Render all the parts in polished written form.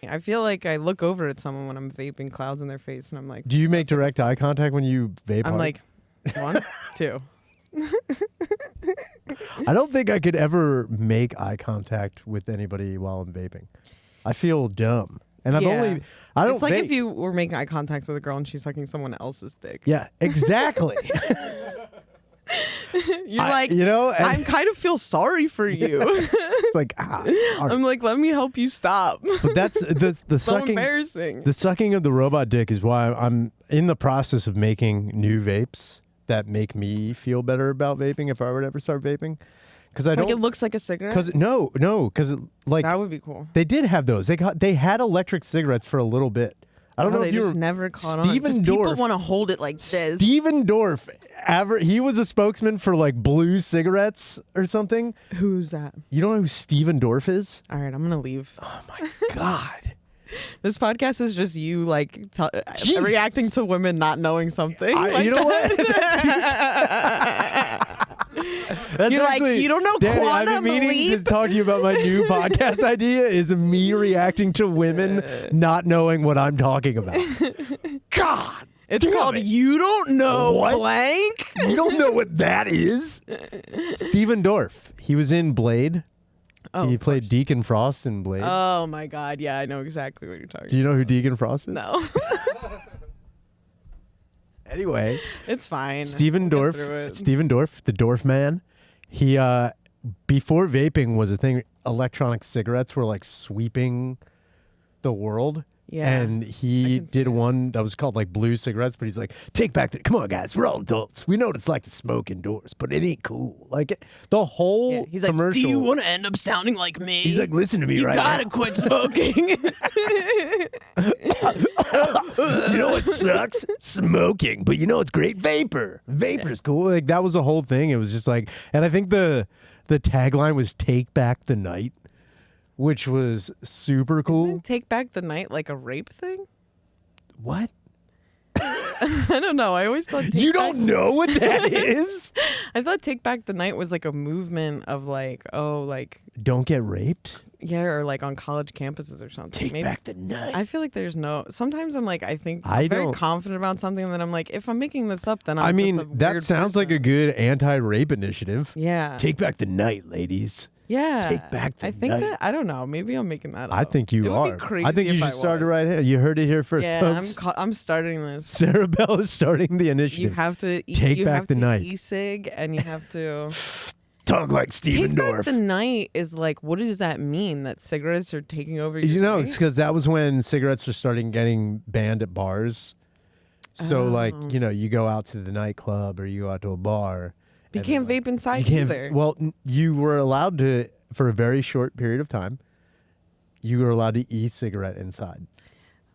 I feel like I look over at someone when I'm vaping clouds in their face, and I'm like, Do you make direct eye contact when you vape? I'm hard? like, 1, 2. I don't think I could ever make eye contact with anybody while I'm vaping. I feel dumb. And I don't It's like vape. if you were making eye contact with a girl and she's sucking someone else's dick. Yeah, exactly. You're like, I kind of feel sorry for you. It's like, I'm like, let me help you stop. But that's the so sucking. embarrassing. The sucking of the robot dick is why I'm in the process of making new vapes that make me feel better about vaping if I were to ever start vaping. Because I don't. It looks like a cigarette. Because because like that would be cool. They did have those. They had electric cigarettes for a little bit. I don't know if you were never caught Steven on. Dorff. People want to hold it like this. Steven Dorff. He was a spokesman for like blue cigarettes or something. Who's that? You don't know who Steven Dorff is? All right, I'm gonna leave. Oh my god. This podcast is just you like reacting to women not knowing something. You know what? You're like, you don't know Danny, quantum I've been meaning leap? to talk to you about my new podcast idea is me reacting to women not knowing what I'm talking about. God. It's called You Don't Know What? Blank. You don't know what that is? Steven Dorff. He was in Blade. Oh, he played Deacon Frost in Blade. Oh my God. Yeah, I know exactly what you're talking Do you know who Deacon Frost is? about. No. Anyway. It's fine. Steven We'll Dorff. get through it. Steven Dorff, the Dorff man. He before vaping was a thing, electronic cigarettes were like sweeping the world. Yeah, and he did one that was called like blue cigarettes, but he's like, come on guys, we're all adults. We know what it's like to smoke indoors, but it ain't cool. Like the whole He's like, commercial. do you want to end up sounding like me? He's like, listen to me you right gotta now. quit smoking. You know what sucks? Smoking. But you know it's great? Vapor. Vapor's cool. Like that was the whole thing. It was just like, and I think the tagline was "Take Back the Night," which was super cool. Isn't Take Back the Night like a rape thing? What? I don't know. I always thought You don't know what that is? I thought Take Back the Night was like a movement of like, Don't get raped? yeah, or like on college campuses or something. Take back the night. I feel like there's no. Sometimes I'm like, I'm I very don't- confident about something, and then I'm like, if I'm making this up, then I'm. I just mean, a that weird sounds like a person. good anti-rape initiative. Yeah. Take back the night, ladies. Yeah. Take back the I think night. that I don't know. Maybe I'm making that up. I think It you would are. Be crazy I think you if should start it was. right here. You heard it here first, Yeah, folks. I'm starting this. Sarah Bell is starting the initiative. You have to Take back the night. E-cig, and you have to Talk like Steven Take back Dorff. the night is like, what does that mean? That cigarettes are taking over? You your know, night? it's because that was when cigarettes were starting getting banned at bars. So, like, Oh. you go out to the nightclub or you go out to a bar. You and can't then, vape inside you can't, either. Well, you were allowed to, for a very short period of time, you were allowed to e-cigarette inside.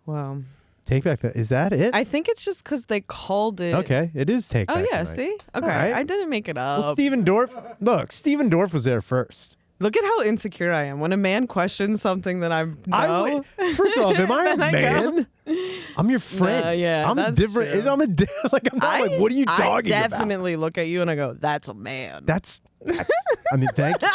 Wow. Take back that. Is that it? I think it's just because they called it. Okay, it is take Oh back. yeah, the night. see? Okay, right. I didn't make it up. Well, Steven Dorff. Look, Steven Dorff was there first. Look at how insecure I am when a man questions something that I know. First off, am I a And I go, man? I'm your friend. yeah, I'm that's different. true. I'm not like, what are you talking I about? definitely look at you and I go, that's a man. That's I mean, thank you.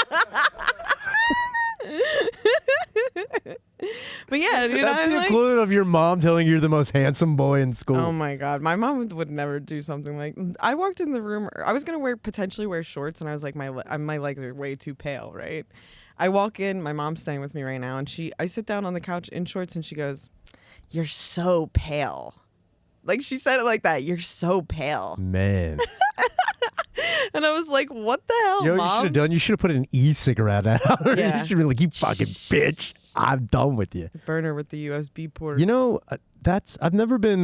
But yeah, dude, That's I'm the like, equivalent of your mom telling you you're the most handsome boy in school. oh my God. My mom would never do something like, I walked in the room, I was going to potentially wear shorts, and I was like, my legs are way too pale, right? I walk in, my mom's staying with me right now, and I sit down on the couch in shorts, and she goes, you're so pale. Like, she said it like that, you're so pale. Man. And I was like, what the hell, You know what you Mom? should have done? You should have put an e-cigarette out. Yeah. You should be like, you fucking bitch. I'm done with you. Burner with the USB port. You know, I've never been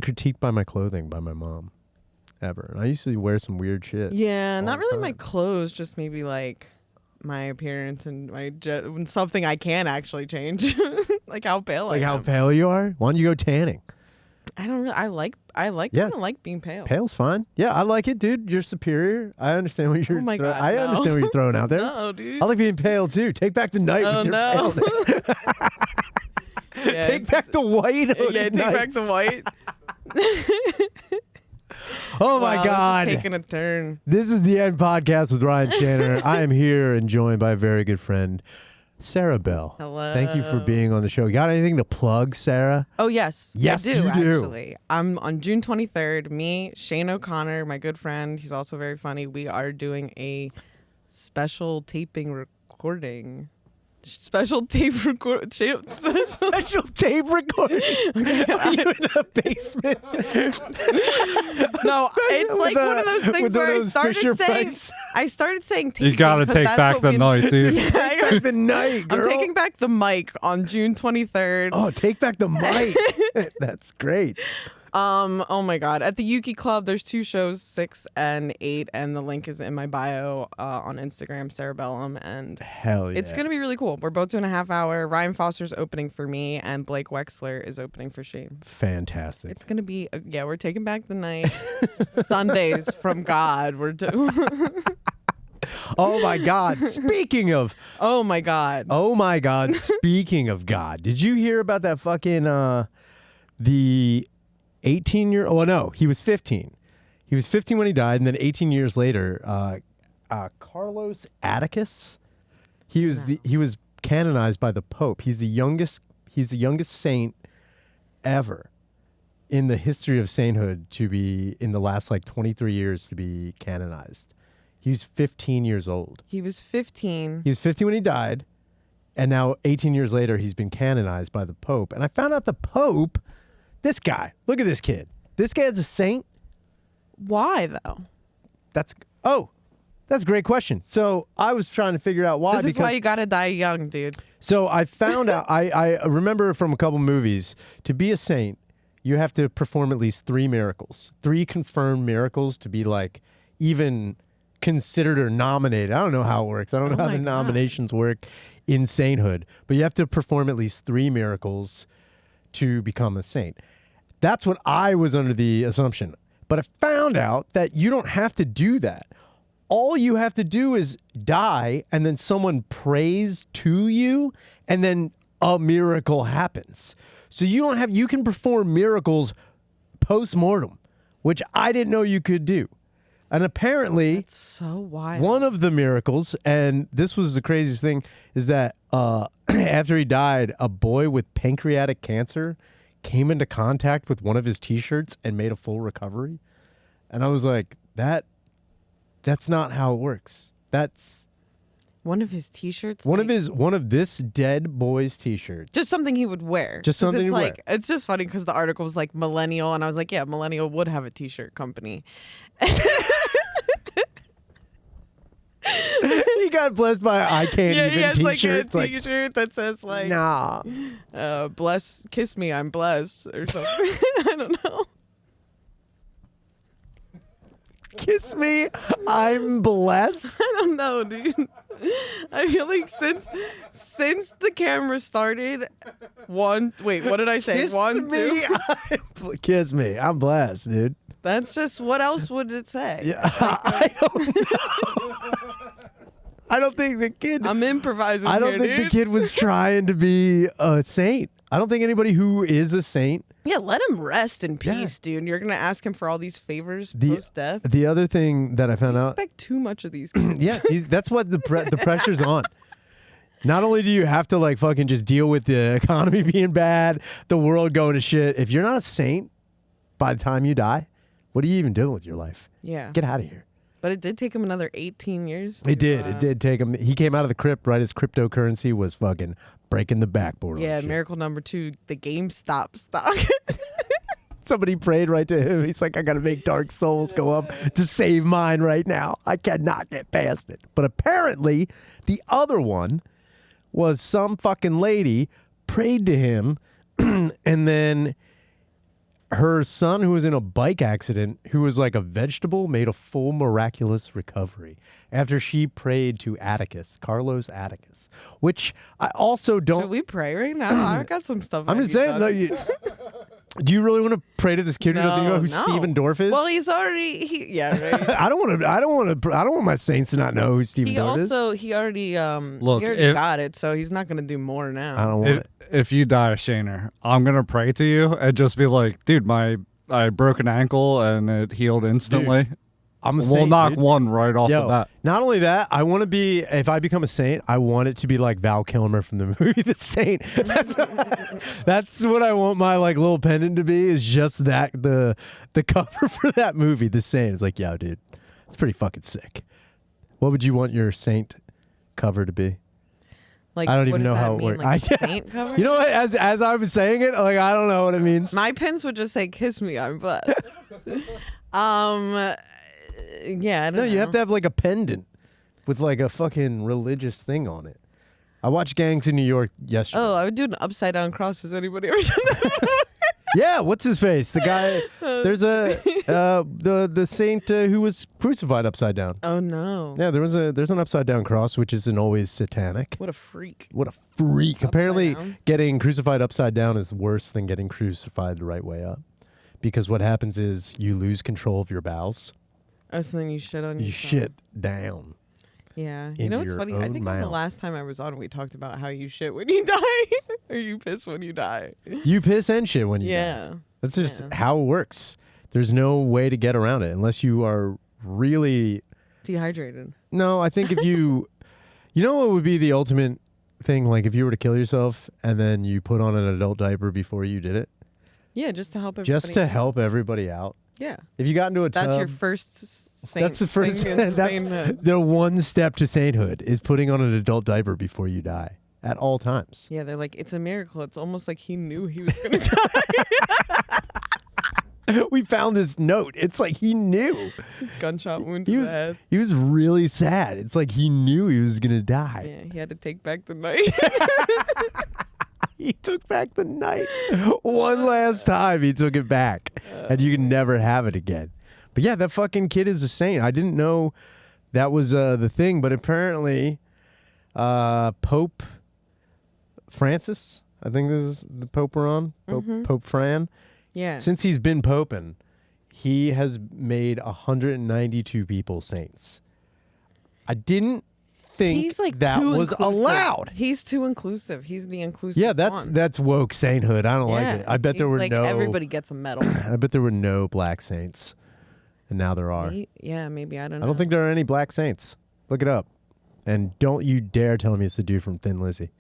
critiqued by my clothing by my mom. Ever. And I used to wear some weird shit. Yeah, all not the really my time. clothes, just maybe like my appearance and something I can actually change. Like how pale Like I how am. pale you are? Why don't you go tanning? I don't really. I like Yeah. kind of like being pale. Pale's fine. Yeah, I like it, dude. You're superior. I understand what you're. Oh my God, I no. understand what you're throwing out there. No, dude. I like being pale too. Take back the night Oh with your no. paleness. Yeah, Take back the white. yeah, take back the white. Oh my Wow, this is God. taking a turn. This is the End Podcast with Ryan Shanner. I am here and joined by a very good friend, Sarah Bell. Hello. Thank you for being on the show. Got anything to plug, Sarah? Oh, yes. Yes, I you do. actually. I'm on June 23rd. Me, Shane O'Connor, my good friend. He's also very funny. We are doing a special taping recording. Special tape record. Special tape recording. Are you in a basement? No, it's like one of those things where I started saying taping. You gotta 'cause take that's back what the we- night, dude. Yeah, I got- The night, girl. I'm taking back the mic on June 23rd. Oh, take back the mic. That's great. Oh my God. At the Yuki Club, there's 2 shows, 6 and 8, and the link is in my bio on Instagram, Cerebellum, and Hell yeah. it's gonna be really cool. We're both doing a half hour. Ryan Foster's opening for me, and Blake Wexler is opening for Shane. Fantastic. It's gonna be we're taking back the night. Sundays from God. We're Oh my God. Speaking of Oh my God. Speaking of God, did you hear about that fucking the 18-year? Oh no, he was 15. He was 15 when he died, and then 18 years later, Carlos Atticus. He was canonized by the Pope. He's the youngest saint ever in the history of sainthood to be in the last like 23 years to be canonized. He was 15 years old. He was 15. He was 15 when he died, and now 18 years later, he's been canonized by the Pope. And I found out the Pope, this guy, look at this kid. This guy's a saint. Why though? That's a great question. So I was trying to figure out why. This is why you gotta die young, dude. So I found out, I remember from a couple movies, to be a saint, you have to perform at least 3 miracles, 3 confirmed miracles to be like even considered or nominated. I don't know how it works. I don't know how the nominations work in sainthood, but you have to perform at least 3 miracles to become a saint. That's what I was under the assumption. But I found out that you don't have to do that. All you have to do is die, and then someone prays to you, and then a miracle happens. So you can perform miracles post-mortem, which I didn't know you could do. And apparently, That's so wild. one of the miracles, and this was the craziest thing, is that after he died, a boy with pancreatic cancer came into contact with one of his T-shirts and made a full recovery. And I was like, that's not how it works. That's one of his T-shirts. one of this dead boy's T-shirts. Just something he would wear. Just something it's he'd like, wear. It's just funny because the article was like millennial, and I was like, yeah, millennial would have a T-shirt company. He got blessed by I can't Yeah, even he has T-shirts. like a T-shirt that says like, nah. bless, kiss me, I'm blessed, or something. I don't know. Kiss me, I'm blessed. I don't know, dude. I feel like since the camera started, what did I say? Kiss 1, 2. Kiss me, I'm blessed, dude. That's just, what else would it say? Yeah, I don't know. I don't think the kid. I'm improvising. I don't here, think dude. the kid was trying to be a saint. I don't think anybody who is a saint. Yeah, let him rest in peace, dude. You're gonna ask him for all these favors The- post death. The other thing that I found out. Expect too much of these kids. Yeah, that's what the pressure's on. Not only do you have to like fucking just deal with the economy being bad, the world going to shit. If you're not a saint by the time you die, what are you even doing with your life? Yeah. Get out of here. But it did take him another 18 years. It did. It did take him. He came out of the crypt right as cryptocurrency was fucking breaking the backboard. Yeah, on shit. miracle number 2, the GameStop stock. Somebody prayed right to him. He's like, I got to make Dark Souls go up to save mine right now. I cannot get past it. But apparently, the other one was some fucking lady prayed to him, and then her son, who was in a bike accident, who was like a vegetable, made a full miraculous recovery after she prayed to Atticus, Carlos Atticus, which I also don't. Should we pray right now? I got some stuff. I'm I just need saying, done. do you really want to pray to this kid who doesn't even know who Stephen Dorff is? Well, he's already. Yeah, right. I don't want my saints to not know who Stephen Dorff is. He already Look, he already got it, so he's not gonna do more now. I don't want it. If you die, Shaner, I'm gonna pray to you and just be like, dude, I broke an ankle and it healed instantly. I'm a We'll saint, knock dude. one right off the Yo, bat. not only that, I want to be, if I become a saint, I want it to be like Val Kilmer from the movie The Saint. That's what I want my like little pendant to be, is just that, the cover for that movie, The Saint. It's like, yeah, dude, it's pretty fucking sick. What would you want your saint cover to be? Like, I don't what even does know that how it mean? works. Like a saint cover? You know what? As I was saying it, like I don't know what it means. My pins would just say "Kiss me, I'm blessed." Yeah, I don't No, know. you have to have like a pendant with like a fucking religious thing on it. I watched Gangs in New York yesterday. Oh, I would do an upside down cross. Has anybody ever done that? Yeah, what's his face? The guy. There's a the saint who was crucified upside down. Oh no! Yeah, there's an upside down cross, which isn't always satanic. What a freak! What a freak! Upside Apparently, down? getting crucified upside down is worse than getting crucified the right way up, because what happens is you lose control of your bowels. Oh, so then you shit on You yourself. shit down. Yeah. into You know what's your funny? I own think on the mouth. last time I was on, we talked about how you shit when you die, or you piss when you die. You piss and shit when you die. Yeah. That's just Yeah. how it works. There's no way to get around it unless you are really. Dehydrated. No, I think if you, you know what would be the ultimate thing? Like if you were to kill yourself and then you put on an adult diaper before you did it, Yeah, just to help everybody. just to help everybody out. Yeah. If you got into a tub, That's your first saint. that's the first. thing in That's sainthood. the one step to sainthood is putting on an adult diaper before you die at all times. Yeah, they're like, it's a miracle. It's almost like he knew he was gonna die. We found this note. It's like he knew. Gunshot wound He to was the head. he was really sad. It's like he knew he was gonna die. Yeah, he had to take back the night. He took back the night. One last time he took it back. And you can never have it again. But yeah, that fucking kid is a saint. I didn't know that was the thing, but apparently Pope Francis, I think this is the Pope we're on, Pope Fran. Yeah. Since he's been poping, he has made 192 people saints. I didn't think He's like that too was inclusive. allowed. He's too inclusive. He's the inclusive. Yeah, one. that's woke sainthood. I don't like it. I bet there He's were like, no. everybody gets a medal. I bet there were no black saints, and now there are. Yeah, maybe, I don't know. I don't think there are any black saints. Look it up, and don't you dare tell me it's the dude from Thin Lizzy,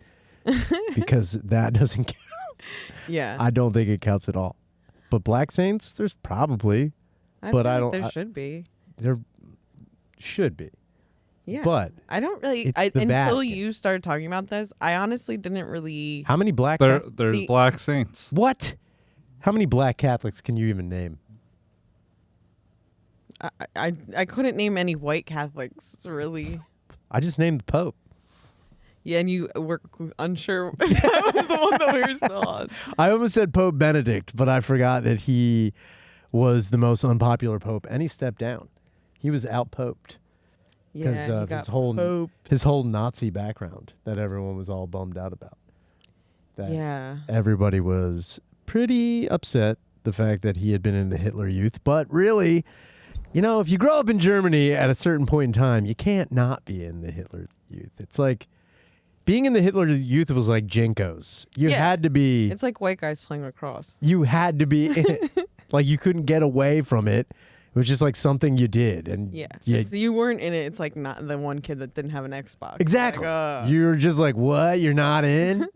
because that doesn't count. Yeah. I don't think it counts at all. But black saints, there's probably. I but feel I like don't- There I- should be. There should be. Yeah. But I don't really. it's the Until Vatican. you started talking about this, I honestly didn't really. how many black? There's The- black saints. What? How many black Catholics can you even name? I couldn't name any white Catholics really. I just named the Pope. Yeah, and you were unsure if that was the one that we were still on. I almost said Pope Benedict, but I forgot that he was the most unpopular pope, and he stepped down. He was out-poped Yeah, because he of got his whole Nazi background that everyone was all bummed out about. That Yeah. everybody was pretty upset the fact that he had been in the Hitler Youth, but really, you know, if you grow up in Germany at a certain point in time, you can't not be in the Hitler Youth. It's like being in the Hitler Youth was like Jinkos. You Yeah. had to be. It's like white guys playing lacrosse. You had to be in it. Like you couldn't get away from it. It was just like something you did, and Yeah. you- If you weren't in it, it's like not the one kid that didn't have an Xbox. exactly. Like, You're just like, what? You're not in?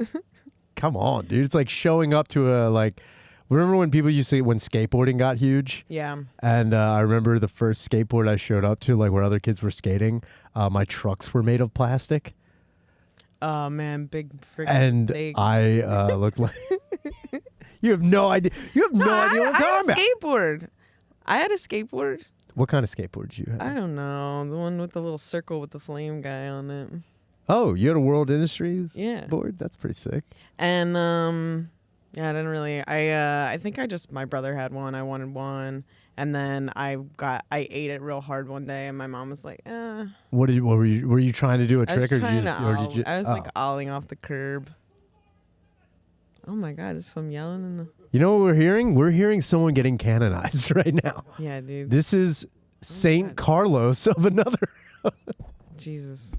Come on, dude. It's like showing up to a like. Remember when people used to when skateboarding got huge? yeah. And I remember the first skateboard I showed up to, like where other kids were skating. My trucks were made of plastic, Oh man, big freaking and mistake. I looked like. You have no idea. You have no idea what I'm I talking had about. a skateboard. I had a skateboard. What kind of skateboard did you have? I don't know. The one with the little circle with the flame guy on it. Oh, you had a World Industries Yeah. board? That's pretty sick. And yeah, I didn't really. I think my brother had one. I wanted one, and then I ate it real hard one day, and my mom was like, What were you trying to do a I was trick or trying did you to. just, or did you I was oh. like olling off the curb. Oh my God! There's some yelling in the. You know what we're hearing? We're hearing someone getting canonized right now. Yeah, dude. This is Saint God. Carlos of another. Jesus.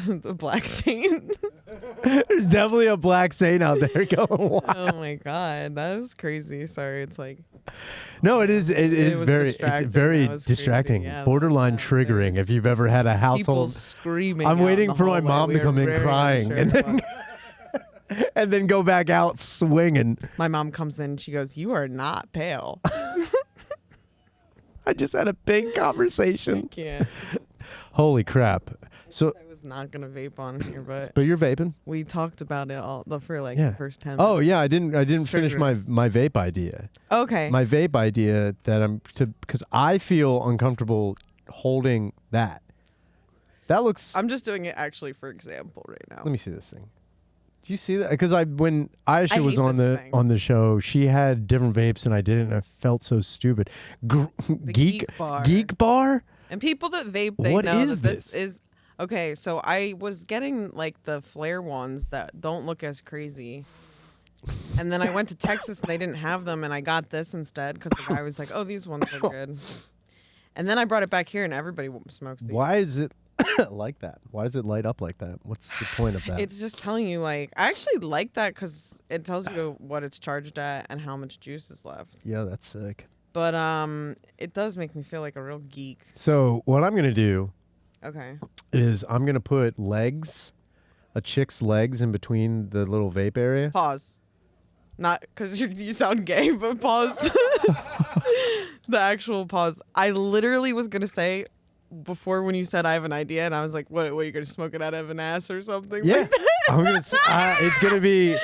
The black saint. There's definitely a black saint out there going wild. Oh my God, that was crazy. Sorry, it's like No, it is. It is was very. distracting. It's very That was crazy. distracting. Yeah, Borderline there triggering. was If you've ever had a people household, screaming. I'm out waiting in the for my hallway. mom to We come were in very crying, unsure and then what- and then go back out swinging. my mom comes in. She goes, "You are not pale." I just had a big I conversation. can't. Holy crap! So, I was not gonna vape on here, but but you're vaping. we talked about it all for like Yeah. the first 10 Oh minutes. yeah, I didn't finish Triggering. my vape idea. Okay. My vape idea that because I feel uncomfortable holding that. That looks. I'm just doing it actually for example right now. Let me see this thing. Do you see that? Because when Aisha I was hate on this the thing. show, she had different vapes and I didn't. And I felt so stupid. Geek Bar. Geek bar. And people that vape, they What know is that this this? is okay. So I was getting like the flare ones that don't look as crazy. And then I went to Texas and they didn't have them, and I got this instead because the guy was like, "Oh, these ones are good." And then I brought it back here, and everybody smokes these. Why is it like that? Why does it light up like that? What's the point of that? It's just telling you, like, I actually like that because it tells you what it's charged at and how much juice is left. Yeah, that's sick. But it does make me feel like a real geek. So what I'm gonna do Okay. is I'm gonna put a chick's legs in between the little vape area. Pause. Not because you sound gay, but pause. The actual pause. I literally was gonna say before when you said I have an idea, and I was like, "What? Are you gonna smoke it out of an ass or something?" Yeah, Like that? I'm gonna. It's gonna be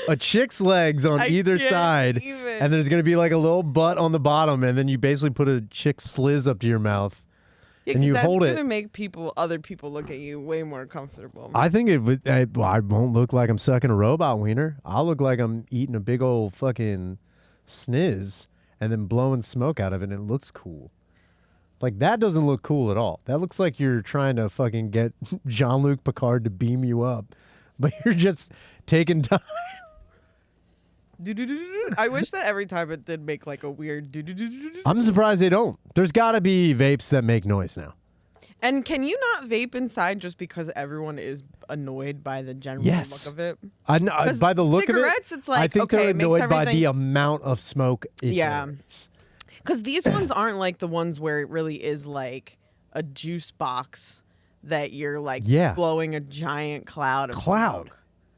a chick's legs on I either can't side, even. and there's gonna be like a little butt on the bottom, and then you basically put a chick's sliz up to your mouth. Yeah, and 'cause you that's hold it. gonna make other people look at you way more comfortable. I think it would. I won't look like I'm sucking a robot wiener. I'll look like I'm eating a big old fucking sniz and then blowing smoke out of it, and it looks cool. Like that doesn't look cool at all. That looks like you're trying to fucking get Jean-Luc Picard to beam you up, but you're just taking time. I wish that every time it did make like a weird. I'm surprised they don't. There's got to be vapes that make noise now. And can you not vape inside just because everyone is annoyed by the general Yes. look of it? By the look of it, cigarettes, it's like, I think okay, they're it makes annoyed by the everything- amount of smoke it Yeah. generates. Because these ones aren't like the ones where it really is like a juice box that you're like Yeah. blowing a giant cloud of Cloud. smoke.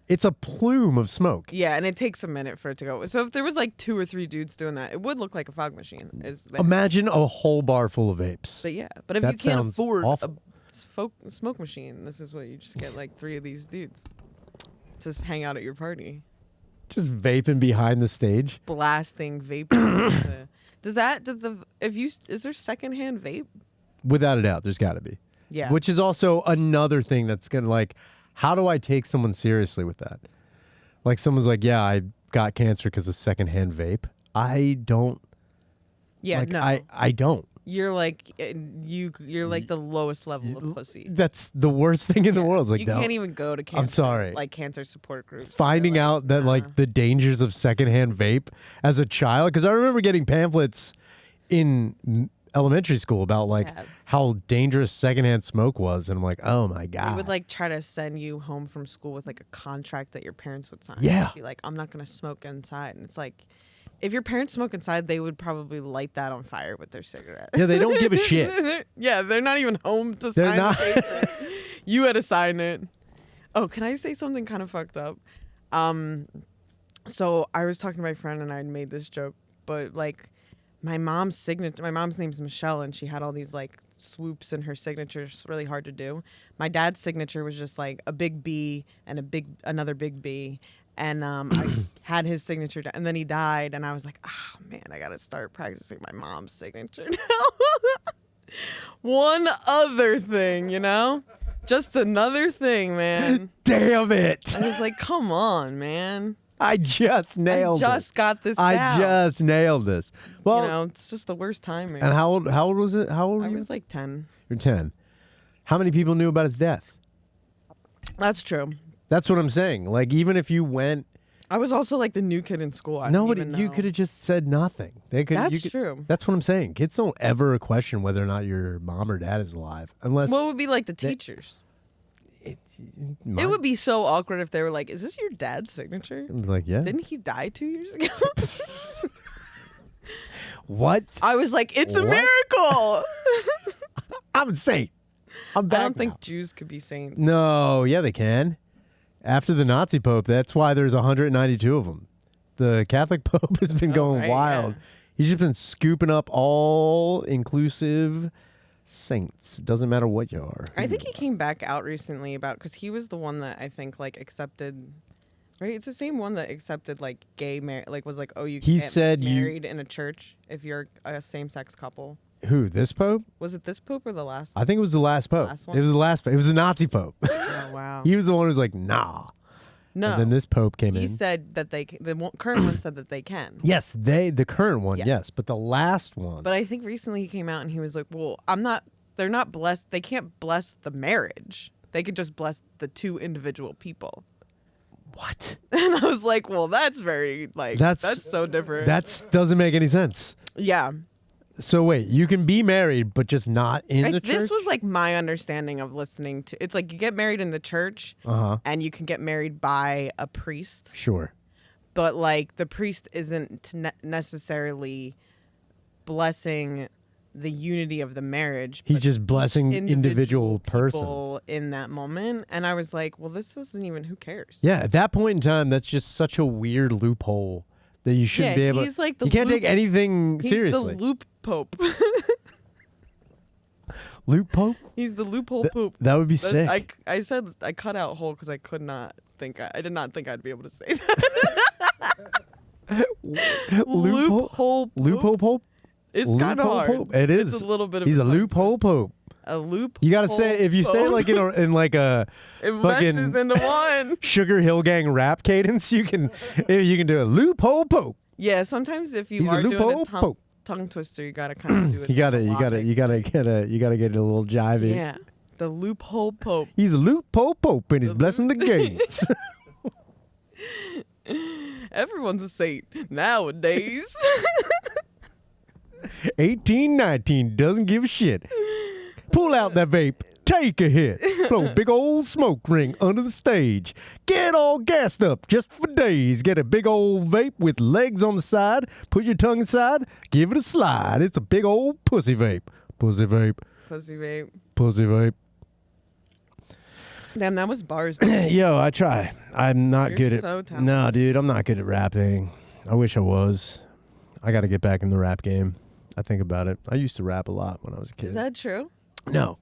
It's a plume of smoke. Yeah, and it takes a minute for it to go. So if there was like 2 or 3 dudes doing that, it would look like a fog machine. Imagine a whole bar full of vapes. But yeah, but if That you can't sounds afford awful. a smoke machine, this is what you just get like 3 of these dudes to hang out at your party, Just vaping behind the stage. blasting vaping. Is there secondhand vape? Without a doubt, there's got to be. Yeah. Which is also another thing that's going to like, how do I take someone seriously with that? Like someone's like, yeah, I got cancer because of secondhand vape. I don't. Yeah, like, no. I don't. You're like you're like the lowest level of pussy. That's the worst thing in the world. It's like, You no. can't even go to cancer. sorry. Like cancer support groups. Finding They're like, out that nah. like the dangers of secondhand vape as a child, because I remember getting pamphlets in elementary school about like Yeah. how dangerous secondhand smoke was, and I'm like, oh my They god. would like try to send you home from school with like a contract that your parents would sign. Yeah. Be like, I'm not gonna smoke inside, and it's like, if your parents smoke inside, they would probably light that on fire with their cigarette. Yeah, they don't give a shit. Yeah, they're not even home to They're sign not- the paper. You had to sign it. Oh, can I say something kind of fucked up? So I was talking to my friend and I made this joke, but like my mom's name's Michelle, and she had all these like swoops in her signatures, really hard to do. My dad's signature was just like a big B and another big B. And I had his signature, and then he died, and I was like, oh man, I gotta start practicing my mom's signature now. One other thing, just another thing, man. Damn it! I was like, come on, man. I just nailed I just it. got this I down. just nailed this. Well, It's just the worst time, man. and how old was it? How old were I you? was like 10. You're 10. How many people knew about his death? That's true. That's what I'm saying. Like, even if you went, I was also like the new kid in school. I nobody, didn't even you know. could have just said nothing. They could. That's you could, true. That's what I'm saying. Kids don't ever question whether or not your mom or dad is alive, unless What would be like the teachers? It would be so awkward if they were like, "Is this your dad's signature? like, yeah. Didn't he die 2 years ago?" What? I was like, it's a What? miracle. I'm a saint. I'm back I don't now. think Jews could be saints. No, yeah, they can. After the Nazi Pope, that's why there's 192 of them. The Catholic Pope has been going right, wild. yeah. He's just been scooping up all inclusive saints. Doesn't matter what you are. I think he came back out recently about because he was the one that I think like accepted. Right, it's the same one that accepted like gay marriage. Like was like, oh, you He can't said be you- married in a church if you're a same-sex couple. Who? This Pope? Was it this pope or the last? I think it was the last Pope. Last one? It was the last Pope. It was the Nazi Pope. Oh wow. He was the one who was like, nah. No. And then this Pope came He in. said that current one said that they can. Yes, the current one, Yes. yes. But the last one. But I think recently he came out and he was like, well, they're not blessed. They can't bless the marriage. They could just bless the two individual people. What? And I was like, well, that's very, like, that's so different. That doesn't make any sense. Yeah. So wait, you can be married, but just not in the church? This was like my understanding of listening to, it's like you get married in the church and you can get married by a priest, Sure. but like the priest isn't necessarily blessing the unity of the marriage. He's but just blessing each individual person. people in that moment. And I was like, well, this isn't even, who cares? Yeah, at that point in time, that's just such a weird loophole that you shouldn't be able he's like the you can't loop- take anything He's seriously. the loop pope. Loop Pope? He's the loophole pope. That would be That- sick. I said I cut out whole because I could not think I did not think I'd be able to say that. Loophole Loophole Pope? It's kind of Loophole hard. Pope? It is. It's a little bit of He's a tongue loophole Pope. A loop. You gotta say if you say it like in like a it fucking meshes into one. Sugar Hill Gang rap cadence, you can do a loophole Pope. Yeah, sometimes if you He's a are doing loophole a pope. tongue twister, you gotta kind of do it. You gotta melodic. get a little jivey. Yeah, the loophole pope. He's a loophole Pope and he's blessing the games. Everyone's a saint nowadays. 1819 doesn't give a shit. Pull out that vape, take a hit, blow a big old smoke ring under the stage. Get all gassed up just for days. Get a big old vape with legs on the side. Put your tongue inside, give it a slide. It's a big old pussy vape. Pussy vape. Pussy vape. Pussy vape. Damn, that was bars. Yo, I try. I'm not You're good at. so talented. No, dude, I'm not good at rapping. I wish I was. I got to get back in the rap game. I think about it. I used to rap a lot when I was a kid. Is that true? No.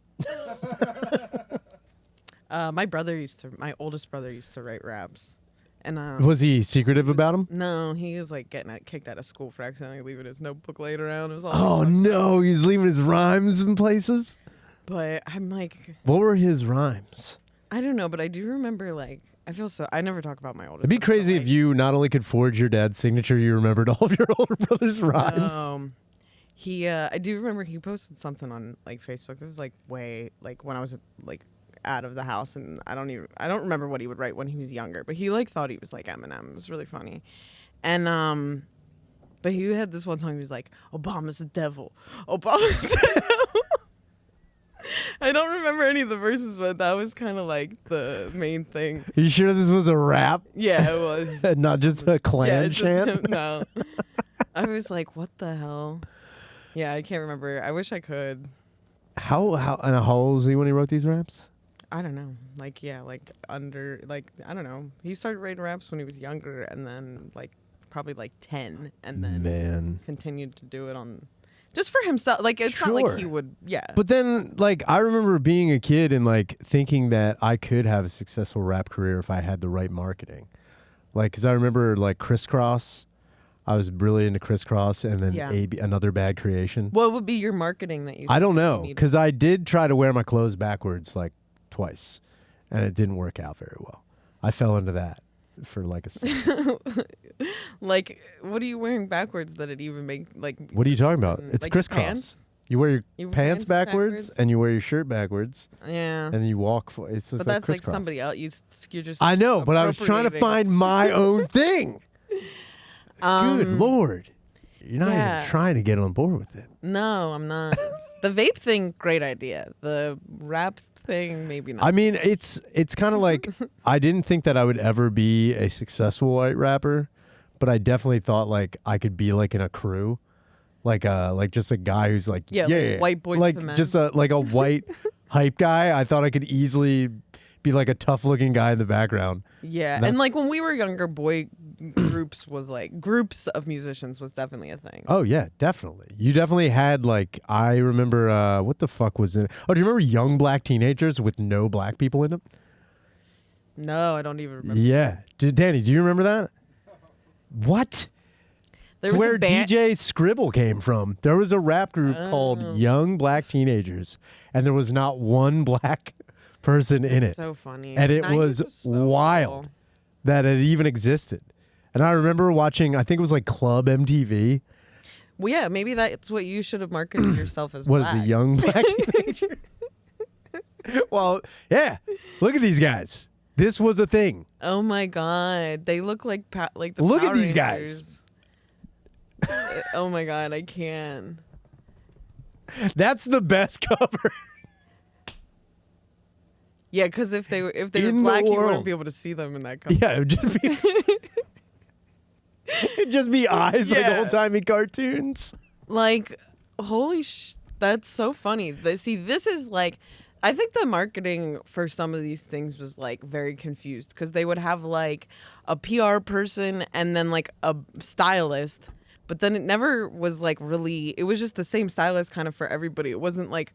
My oldest brother used to write raps. And Was he secretive about him? no, he was like getting kicked out of school for accidentally leaving his notebook laid around. It was all Oh no, he's leaving his rhymes in places. But I'm like, What were his rhymes? I don't know, but I do remember like I never talk about my oldest. It'd be brother, but, crazy if like, you not only could forge your dad's signature, you remembered all of your older brother's rhymes. I do remember he posted something on like Facebook. This is like way like when I was like out of the house, and I don't remember what he would write when he was younger, but he like thought he was like Eminem. It was really funny. And but he had this one song. He was like, "Obama's the devil. Obama's the devil." I don't remember any of the verses, but that was kind of like the main thing. Are you sure this was a rap Yeah, it was. and not just a Yeah, clan it's just chant? him. No. I was like, what the hell? Yeah, I can't remember. I wish I could. How old was he when he wrote these raps? I don't know. I don't know. He started writing raps when he was younger, and then like probably like 10, and then Man. continued to do it on just for himself. Like it's not Sure. like he would. Yeah. But then, like, I remember being a kid and like thinking that I could have a successful rap career if I had the right marketing. Like, cause I remember like Crisscross. I was really into Crisscross, and then Yeah. Another Bad Creation. What would be your marketing that you? I don't think you know, needed? because I did try to wear my clothes backwards like twice, and it didn't work out very well. I fell into that for like a second. Like, what are you wearing backwards that it even make like? What are you talking about? It's like crisscross. pants? You wear your You wear pants backwards, and you wear your shirt backwards, Yeah. and then you walk for it's just But like that's like crisscross. somebody else. You're just. I know, but I was trying to appropriating. find my own thing. Good Lord. You're not yeah. even trying to get on board with it. No, I'm not. The vape thing, great idea. The rap thing, maybe not. I mean, it's kind of like I didn't think that I would ever be a successful white rapper, but I definitely thought like I could be like in a crew like just a guy who's like like white boys like to men. just a white hype guy. I thought I could easily be like a tough looking guy in the background. Yeah, and like when we were younger, boy groups was like groups of musicians was definitely a thing. Oh yeah, definitely. You definitely had like I remember what the fuck was it? Oh, do you remember Young Black Teenagers with no black people in them? No, I don't even remember. Yeah, Danny, do you remember that? What? There It's was where a band. DJ Scribble came from. There was a rap group called Young Black Teenagers, and there was not one black person in it. So funny, And it 90s was so wild. cool. That it even existed. And I remember watching, I think it was like Club MTV. Well, yeah, maybe that's what you should have marketed yourself as. What is black. it, Young Black Teenager? Well, yeah. Look at these guys. This was a thing. Oh my god, they look like like the. Look at Power these Rangers. Oh my god, I can. That's the best cover. Yeah, because if they were In the black, you world. wouldn't be able to see them in that cover. Yeah, it would just be it'd just be eyes like Yeah. old timey cartoons. Like, holy that's so funny. See, this is like, I think the marketing for some of these things was like very confused because they would have like a PR person and then like a stylist, but then it never was like really, it was just the same stylist kind of for everybody. It wasn't like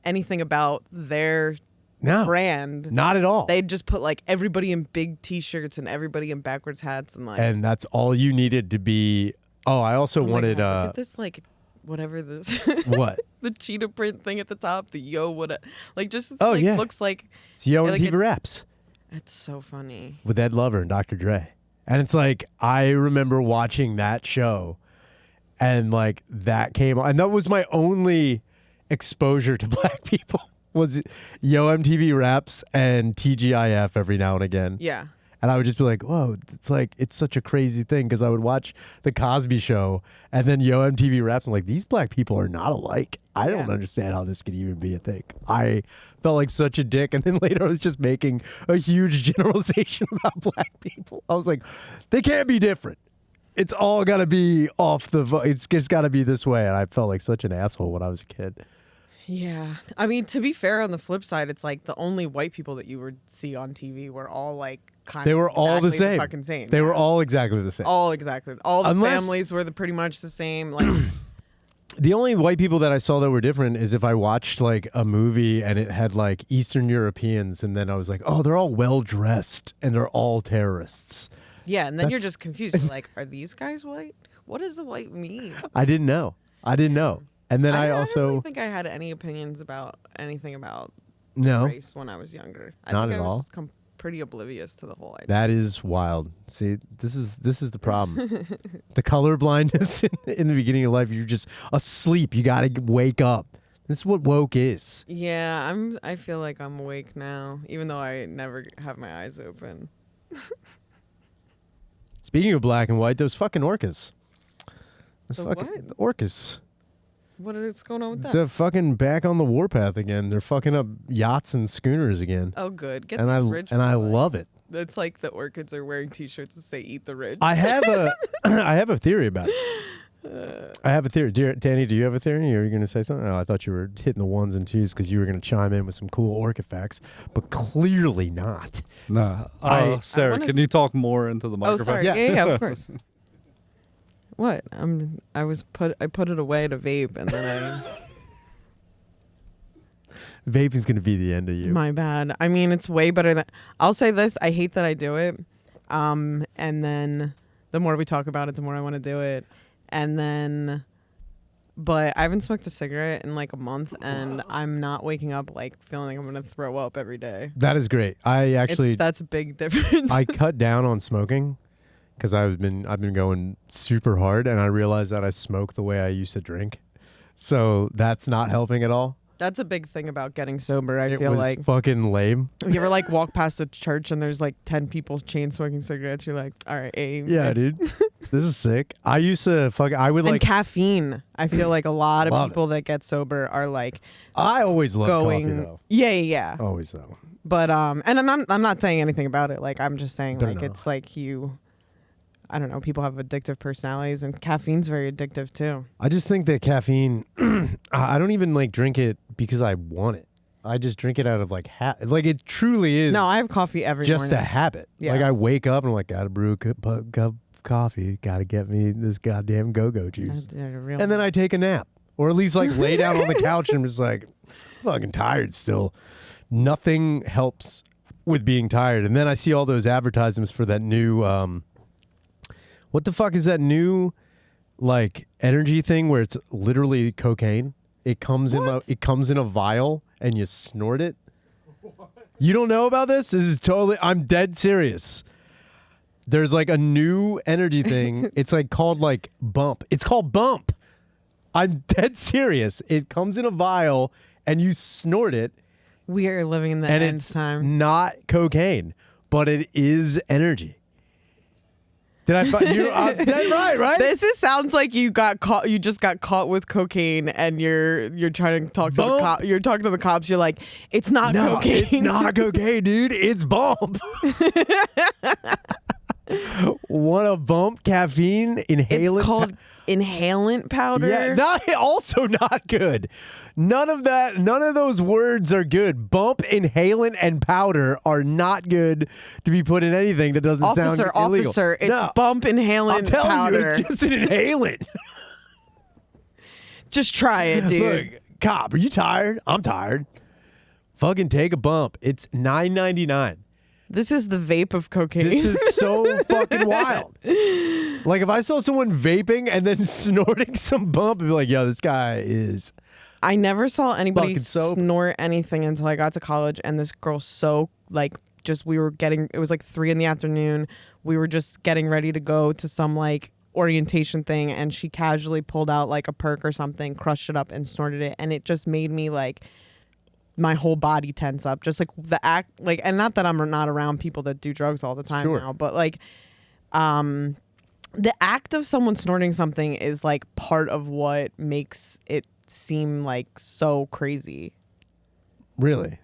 anything about their No, brand. not at all. They'd just put like everybody in big t-shirts and everybody in backwards hats and like, And that's all you needed to be. Oh, I also oh my wanted God, look at this like whatever this what? the cheetah print thing at the top, the yo what like just Oh, like, yeah. looks like It's Yo like MTV Raps it's so funny. with Ed Lover and Dr. Dre. And it's like I remember watching that show and like that came on, and that was my only exposure to black people. Was Yo MTV Raps and TGIF every now and again. Yeah. And I would just be like, whoa, it's such a crazy thing because I would watch The Cosby Show and then Yo MTV Raps. I'm like, these black people are not alike. I don't Yeah. understand how this could even be a thing. I felt like such a dick. And then later I was just making a huge generalization about black people. I was like, they can't be different. It's all got to be it's got to be this way. And I felt like such an asshole when I was a kid. Yeah. I mean, to be fair, on the flip side, it's like the only white people that you would see on TV were all like kind They of were all the exactly same. fucking same. They were yeah. all exactly the same. all exactly. All the Unless- families were pretty much the same. Like The only white people that I saw that were different is if I watched like a movie and it had like Eastern Europeans, and then I was like, oh, they're all well dressed and they're all terrorists. yeah, and then you're That's- just confused. You're like, are these guys white? What does the white mean? I didn't know. And then I don't also really think I had any opinions about anything about no. race when I was younger. I Not think at I was all. just pretty oblivious to the whole idea. That is wild. See, this is the problem. The color blindness in the beginning of life, you're just asleep. You got to wake up. This is what woke is. Yeah, I feel like I'm awake now, even though I never have my eyes open. Speaking of black and white, those fucking orcas. Those The fucking what? the orcas. What is going on with that? They're fucking back on the warpath again. They're fucking up yachts and schooners again. Oh, good. Get And the I rich. and I people. love it. It's like the orchids are wearing T-shirts that say "Eat the rich." I have a I have a theory about it. I have a theory. Danny, do you have a theory? Or are you going to say something? Oh, I thought you were hitting the ones and twos because you were going to chime in with some cool orca facts, but clearly not. No. I Sarah, wanna can you talk more into the Oh, microphone? sorry. Yeah. Yeah, of course. What? I put it away to vape, and then Vaping's going to be the end of you. my bad. I mean, it's way better than. I'll say this: I hate that I do it. And then the more we talk about it, the more I want to do it. And then, but I haven't smoked a cigarette in like a month, and I'm not waking up like feeling like I'm gonna throw up every day. That is great. I actually That's a big difference. I cut down on smoking because I've been going super hard, and I realized that I smoke the way I used to drink. So that's not helping at all. That's a big thing about getting sober. I It feel was like fucking lame. you ever like walk past a church and there's like 10 people chain smoking cigarettes. You're like, all right, aim. Yeah, dude. This is sick. I used to I would And like caffeine. I feel like a lot of Love it. people that get sober are like I always loved going. coffee though. Yeah. Always though. But and I'm not saying anything about it. Like I'm just saying Don't like know. it's like you. I don't know, people have addictive personalities, and caffeine's very addictive too. I just think that caffeine, I don't even like drink it because I want it. I just drink it out of like it truly is. No, I have coffee every just morning. a habit. Yeah. Like I wake up and I'm like, gotta brew a cup of coffee. Gotta get me this goddamn go-go juice. And then I take a nap, or at least like lay down on the couch and I'm just like, fucking tired still. Nothing helps with being tired. And then I see all those advertisements for that new what the fuck is that new like energy thing where it's literally cocaine? It comes in a vial and you snort it. You don't know about this? This is I'm dead serious. There's like a new energy thing. It's like called like Bump. It's called Bump. I'm dead serious. It comes in a vial and you snort it. We are living in the and end it's time. not cocaine, but it is energy. Did I find you? I'm dead right? Sounds like you got caught. You just got caught with cocaine, and you're trying to talk to the cop. You're talking to the cops. You're like, it's not cocaine. It's not cocaine, dude. It's Bump. Want a Bump caffeine inhalant? It's called inhalant powder. Yeah, also not good. None of those words are good. Bump, inhalant, and powder are not good to be put in anything that doesn't sound illegal. Officer, it's bump, inhalant, I'm telling powder. you, it's just an inhalant. Just try it, dude. Look, cop, are you tired? I'm tired. Fucking take a bump. It's $9.99. This is the vape of cocaine. This is so fucking wild. Like if I saw someone vaping and then snorting some bump, I'd be like, yo, this guy is... I never saw anybody snort anything until I got to college, and this girl it was like 3 p.m. We were just getting ready to go to some like orientation thing, and she casually pulled out like a perk or something, crushed it up and snorted it, and it just made me like my whole body tense up, just like the act, like, and not that I'm not around people that do drugs all the time now, but like the act of someone snorting something is like part of what makes it seem like so crazy. Really?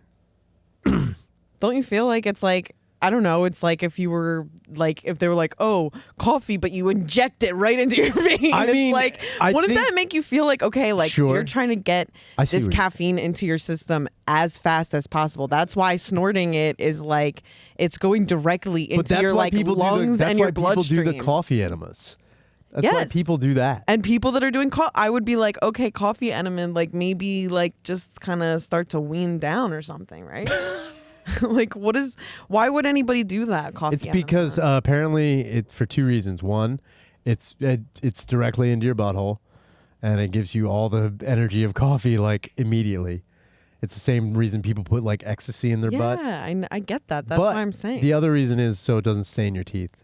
Don't you feel like it's like, I don't know, it's like if you were like, if they were like, oh, coffee, but you inject it right into your vein. I mean, like, wouldn't that make you feel like, okay, like you're trying to get this caffeine into your system as fast as possible? That's why snorting it is like, it's going directly into your like lungs and your bloodstream. People do the coffee enemas. That's why people do that. And people that are doing I would be like, okay, coffee enema, like maybe like just kind of start to wean down or something, right? Like, why would anybody do that? Coffee. It's because apparently for 2 reasons. One, it's directly into your butthole, and it gives you all the energy of coffee like immediately. It's the same reason people put like ecstasy in their butt. Yeah, I get that. That's what I'm saying. The other reason is so it doesn't stain your teeth.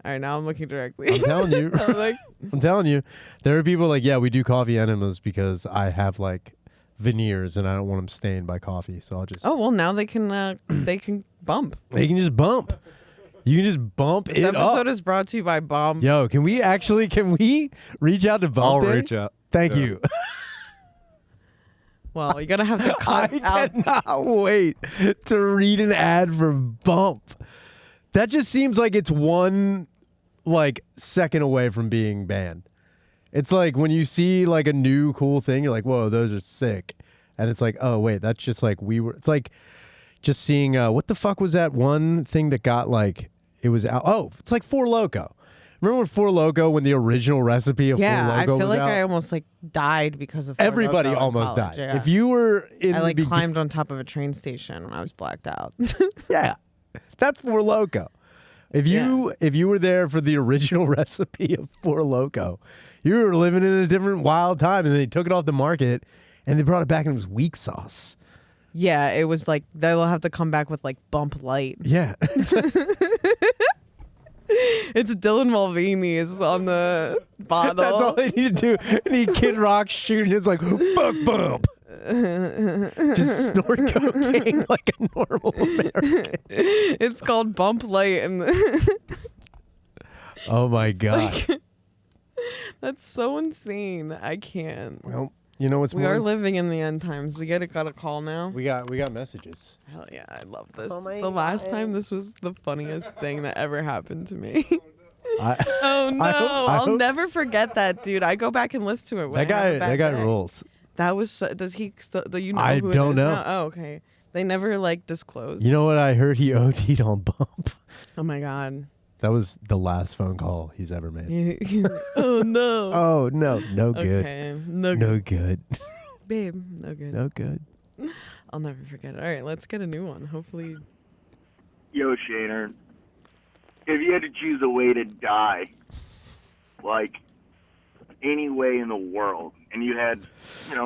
All right, now I'm looking directly. I'm telling you. I'm telling you. There are people like, yeah, we do coffee enemas because I have like veneers and I don't want them stained by coffee, so I'll just... Oh, well, now they can bump. They can just bump. You can just bump it up. This episode is brought to you by Bump. Yo, can we reach out to Bump? I'll reach out. Thank you. Well, you're going to have to cut out... I cannot wait to read an ad for Bump. That just seems like it's one like second away from being banned. It's like when you see like a new cool thing, you're like, whoa, those are sick. And it's like, oh, wait, that's just like it's like just seeing, what the fuck was that one thing that got like, it was out? Oh, it's like Four Loko. Remember when Four Loko, when the original recipe of Four Loko was out? Yeah, I feel like I almost like died because of Four Everybody Loko almost died. Yeah. If you were in I like climbed on top of a train station when I was blacked out. Yeah, that's Four Loko. If you were there for the original recipe of Four Loko, you were living in a different wild time, and they took it off the market, and they brought it back, and it was weak sauce. Yeah, it was like they'll have to come back with like Bump Light. Yeah. It's Dylan Mulvaney is on the bottle. That's all they need to do. And he Kid Rock shooting. It's like, fuck Bump. Just snort cocaine like a normal American. It's called Bump Light, and oh my god, that's so insane. I can't. Well, You know what's We more? are living in the end times. We got a call now. We got messages. Hell yeah, I love this. Oh my The last God. time, this was the funniest thing that ever happened to me. I, Oh no, I'll hope- never forget that, dude. I go back and listen to it. When that I have a guy bad day. rules. That was. Does he still? Do you know I who don't it is know. now? Oh, okay. They never like disclosed. You know what? I heard he OD'd on Bump. Oh my god. That was the last phone call he's ever made. Oh no. Oh no, no good. Okay. No good. No good. Babe, no good. No good. I'll never forget it. All right, let's get a new one. Hopefully. Yo, Shaner, if you had to choose a way to die, like any way in the world, and you had,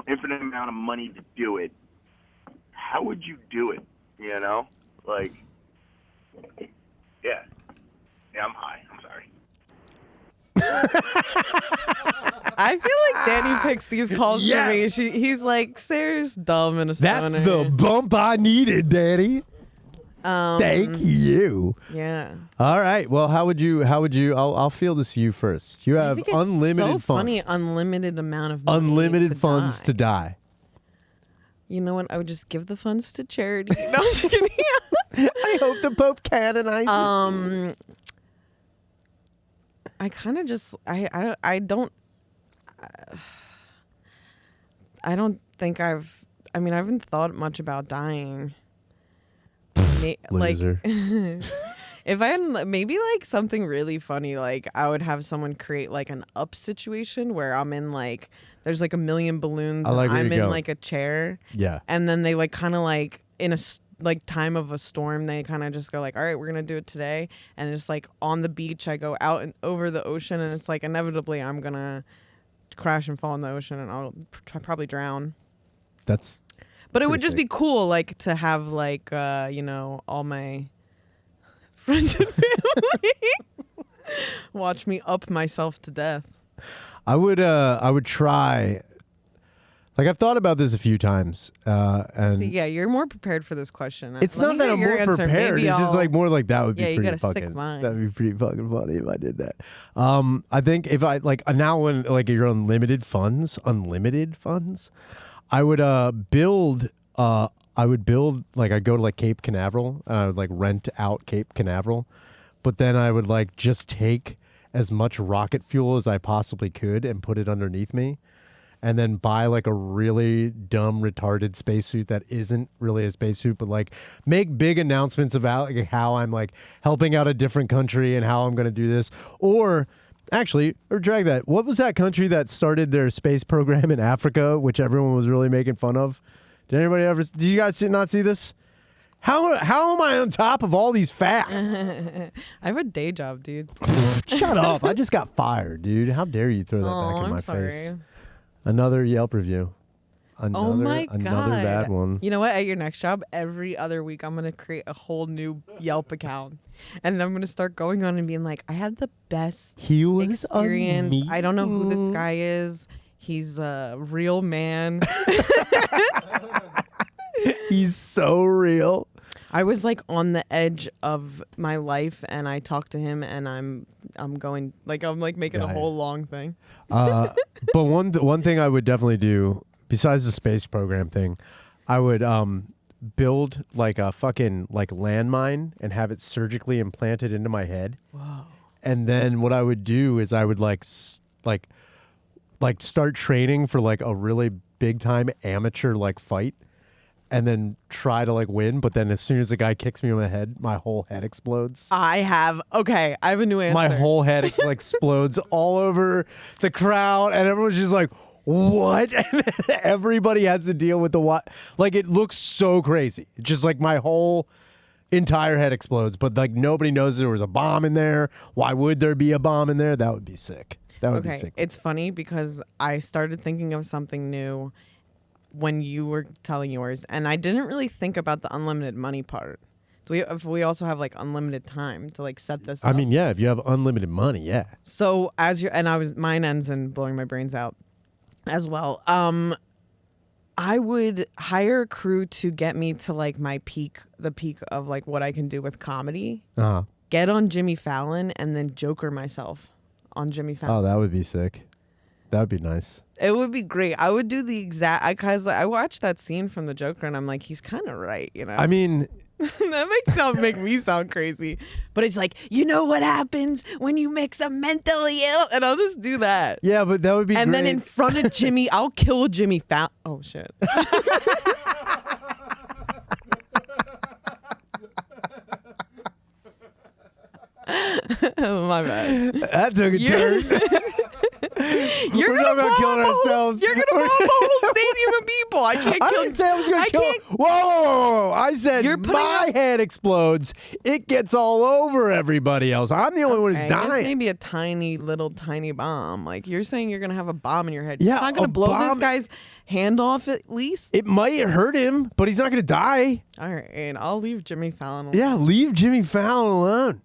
infinite amount of money to do it, how would you do it? Like, yeah, I'm high. I'm sorry. I feel like Danny picks these calls for me. He's like, Sarah's dumb and a stoner. That's the bump I needed, Daddy. Thank you. Yeah. All right. Well, how would you? I'll feel this you first. You I have think it's unlimited so funds. funny, unlimited amount of money Unlimited to funds die. to die. You know what? I would just give the funds to charity. No, I'm just kidding. I hope the Pope canonizes. I kind of just I don't think I haven't thought much about dying. Loser. If I had maybe like something really funny, like I would have someone create like an up situation where I'm in like there's like a million balloons I like and where I'm you're in going. like a chair Yeah. and then they like kind of like in a like time of a storm they kind of just go like, all right, we're gonna do it today, and just like on the beach I go out and over the ocean and it's like inevitably I'm gonna crash and fall in the ocean and I'll probably drown. That's. But it would pretty just sick. be cool, like, to have, like, all my friends and family watch me up myself to death. I would try. Like I've thought about this a few times, and See, yeah, you're more prepared for this question. it's Let not me that hear I'm your more answer. prepared. Maybe It's just I'll- like more like that would be Yeah, you pretty got a sick fucking. mind. That'd be pretty fucking funny if I did that. I think if I like now when like you're unlimited funds, I would build. I would build like I'd go to like Cape Canaveral. And I would like rent out Cape Canaveral, but then I would like just take as much rocket fuel as I possibly could and put it underneath me. And then buy like a really dumb, retarded spacesuit that isn't really a spacesuit, but like make big announcements about like, how I'm like helping out a different country and how I'm going to do this. Or actually, or drag that. What was that country that started their space program in Africa, which everyone was really making fun of? Did anybody ever? Did you guys not see this? How am I on top of all these facts? I have a day job, dude. Shut up! I just got fired, dude. How dare you throw that back in I'm my sorry. face? Another Yelp review. Oh my God. Another bad one. You know what? At your next job, every other week, I'm going to create a whole new Yelp account. And I'm going to start going on and being like, I had the best He was experience. I don't know who this amazing. guy is. He's a real man. He's so real. I was like on the edge of my life and I talked to him and I'm making a Yeah, whole long thing. But one thing I would definitely do besides the space program thing, I would build like a fucking like landmine and have it surgically implanted into my head. Whoa. And then what I would do is I would like start training for like a really big time amateur like fight. And then try to like win, but then as soon as the guy kicks me in the head, my whole head explodes. I have a new answer. My whole head explodes all over the crowd, and everyone's just like, "What?" And everybody has to deal with the what? Like it looks so crazy. It's just like my whole entire head explodes, but like nobody knows there was a bomb in there. Why would there be a bomb in there? That would be sick. That would be Okay, sick. it's funny because I started thinking of something new when you were telling yours, and I didn't really think about the unlimited money part. If we also have like unlimited time to like set this up. I mean, yeah, if you have unlimited money, yeah. So mine ends in blowing my brains out as well. I would hire a crew to get me to like the peak of like what I can do with comedy. Uh-huh. Get on Jimmy Fallon and then Joker myself on Jimmy Fallon. Oh, that would be sick. That would be nice. It would be great. I would do the exact. Because I watched that scene from the Joker, and I'm like, he's kind of right, you know. I mean, that make me sound crazy, but it's like, you know what happens when you mix a mentally ill, and I'll just do that. yeah, but that would be. And great. then in front of Jimmy, I'll kill Jimmy Fallon. Oh shit. My bad. That took a turn. You're gonna blow killing up a whole, ourselves. you're gonna blow up a whole stadium of people. I can't I kill. didn't say I was going I to kill. can't- Whoa, whoa, whoa, whoa! I said You're putting my up- head explodes. It gets all over everybody else. I'm the only one who's Okay, it's dying. maybe a tiny bomb. Like you're saying, you're gonna have a bomb in your head. Yeah, it's not gonna a blow bomb- this guy's hand off at least. It might hurt him, but he's not going to die. All right, and I'll leave Jimmy Fallon alone. Yeah, leave Jimmy Fallon alone.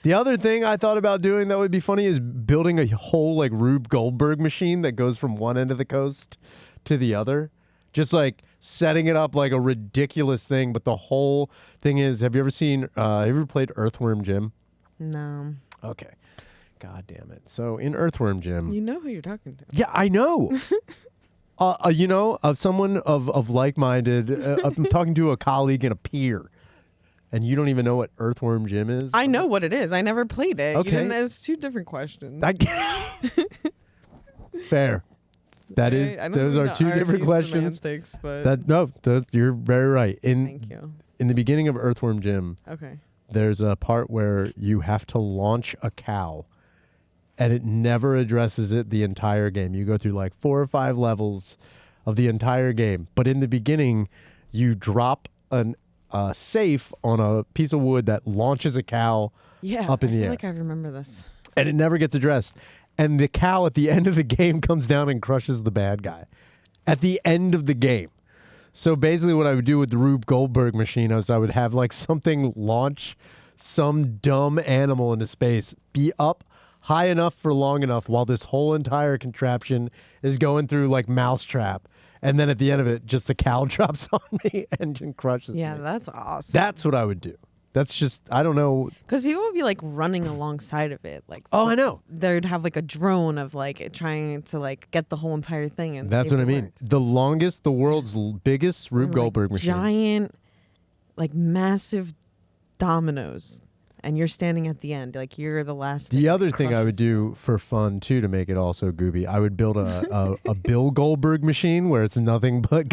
The other thing I thought about doing that would be funny is building a whole like Rube Goldberg machine that goes from one end of the coast to the other. Just like setting it up like a ridiculous thing. But the whole thing is, have you ever played Earthworm Jim? No, Okay. God damn it. So in Earthworm Jim. you know who you're talking to. Yeah, I know. You know, of someone of like-minded, I'm talking to a colleague and a peer. And you don't even know what Earthworm Jim is? I know what it is. I never played it. Okay. You didn't, it's two different questions. Fair. That is. I don't Those mean are to two argue different questions. semantics, but You're very right. thank you. In the beginning of Earthworm Jim, Okay. there's a part where you have to launch a cow, and it never addresses it the entire game. You go through like 4 or 5 levels of the entire game, but in the beginning, you drop a safe on a piece of wood that launches a cow Yeah. up in I the feel air. like I remember this. And it never gets addressed. And the cow at the end of the game comes down and crushes the bad guy at the end of the game. So basically what I would do with the Rube Goldberg machine is I would have like something launch some dumb animal into space, be up high enough for long enough while this whole entire contraption is going through like Mousetrap. And then at the end of it, just the cow drops on me and crushes Yeah, me. that's awesome. That's what I would do. That's just, I don't know. Because people would be like running alongside of it. Like, Oh, I know. they'd have like a drone of like it trying to like get the whole entire thing. And That's see if what I it mean. works. The world's biggest Rube Or, like, Goldberg machine. Giant, like massive dominoes. And you're standing at the end. Like you're the last. The other thing I would do for fun too to make it also gooby, I would build a Bill Goldberg machine where it's nothing but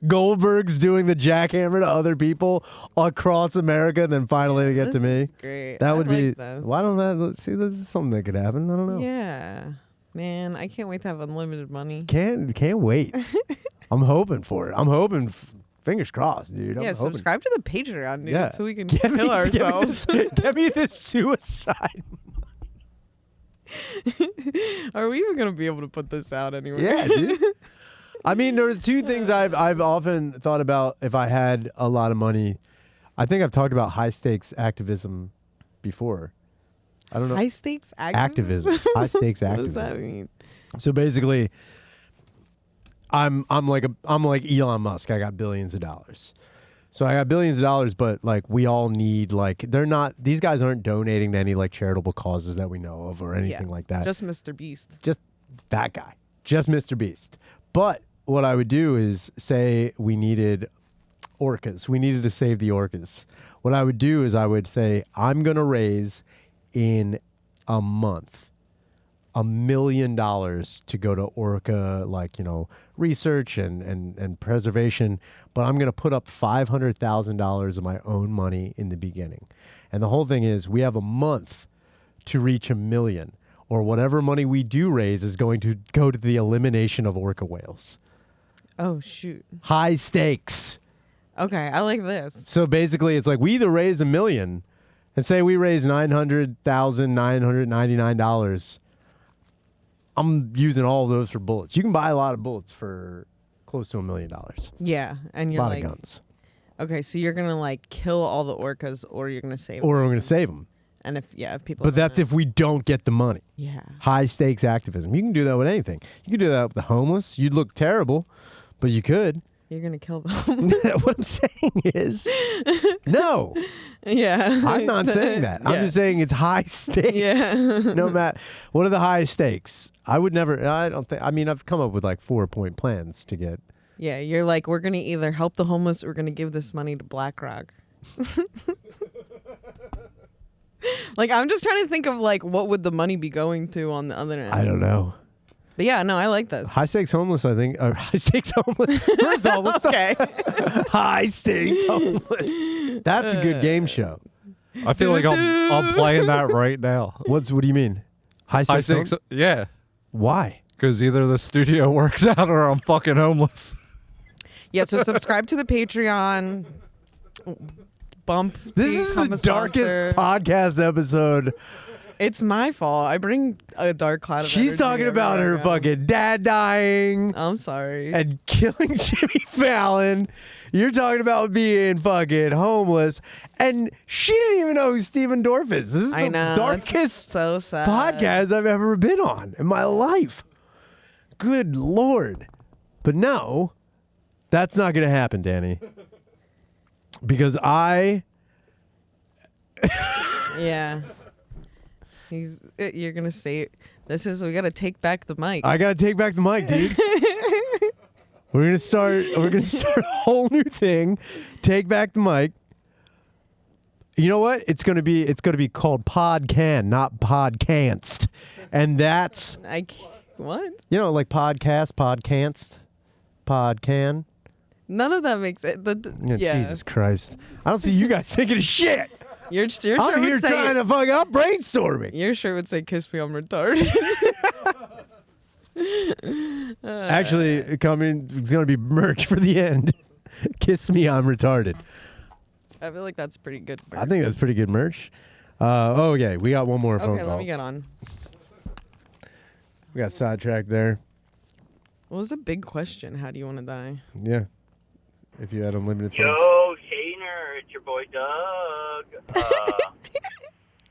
Goldberg's doing the jackhammer to other people across America, and then finally they get to me. Great. That I would like be. this. Why don't that? See, this is something that could happen. I don't know. Yeah. Man, I can't wait to have unlimited money. Can't wait. I'm hoping for it. I'm hoping. Fingers crossed, dude. I'm Yeah, hoping. subscribe to the Patreon, dude, Yeah. so we can Get me- kill get me ourselves. Get me this suicide. Are we even gonna be able to put this out anyway? Yeah, dude. I mean, there's 2 things I've often thought about if I had a lot of money. I think I've talked about high stakes activism before. I don't know. High stakes Activism. High stakes What activism. does that mean? So basically, I'm like Elon Musk. I got billions of dollars. So I got billions of dollars, but like we all need like these guys aren't donating to any like charitable causes that we know of or anything like that. Just Mr. Beast. Just that guy. Just Mr. Beast. But what I would do is say we needed orcas. We needed to save the orcas. What I would do is I would say I'm going to raise in a month $1 million to go to orca, like, research and preservation, but I'm going to put up $500,000 of my own money in the beginning. And the whole thing is we have a month to reach $1 million, or whatever money we do raise is going to go to the elimination of orca whales. Oh shoot. High stakes. Okay, I like this. So basically it's like we either raise $1 million and say we raise $900,999. I'm using all of those for bullets. You can buy a lot of bullets for close to $1 million. Yeah, and A you're lot like, of guns. okay, so you're gonna like kill all the orcas, or you're gonna save Or them. we're going to save them. And if people. But that's if we don't get the money. Yeah. High stakes activism. You can do that with anything. You can do that with the homeless. You'd look terrible, but you could. You're gonna kill them. What I'm saying is, no. Yeah. I'm not saying that. I'm just saying it's high stakes. Yeah. No matter what are the highest stakes. I would never. I don't think. I mean, I've come up with like 4-point plans to get. Yeah, you're like, we're gonna either help the homeless or we're gonna give this money to BlackRock. Like, I'm just trying to think of like what would the money be going to on the other end. I don't know. But yeah, no, I like this. High stakes homeless, I think. High stakes homeless. First of all, let's Okay. talk high stakes homeless. That's a good game show. I feel like I'm playing that right now. What do you mean? High I stakes think homeless? yeah, Why? because either the studio works out or I'm fucking homeless. Yeah, so subscribe to the Patreon. Bump. This is become the a sponsor. darkest podcast episode. It's my fault. I bring a dark cloud of She's energy talking about her everywhere I go. fucking dad dying I'm sorry. and killing Jimmy Fallon. You're talking about being fucking homeless, and she didn't even know who Steven Dorff is. This is I the know. darkest It's so sad. podcast I've ever been on in my life. Good Lord. But no, that's not going to happen, Danny. Because Yeah. You're gonna say we gotta take back the mic. I got to take back the mic, dude. We're going to start a whole new thing. Take back the mic. You know what? It's going to be called Podcan, not Podcanced. And that's, What? you know, like podcast, Podcanced, Podcan. None of that makes it. Yeah. Jesus Christ. I don't see you guys thinking of shit. Your shirt I'm here would say, trying to fuck up brainstorming. Your shirt would say "Kiss me, I'm retarded." Actually, it's going to be merch for the end. Kiss me, I'm retarded. I feel like that's pretty good. I think that's pretty good merch. Okay, we got one more phone Okay, call. let me get on. We got sidetracked there. What was the big question? How do you want to die? Yeah. If you had unlimited funds. Yo, Shaner, it's your boy Doug.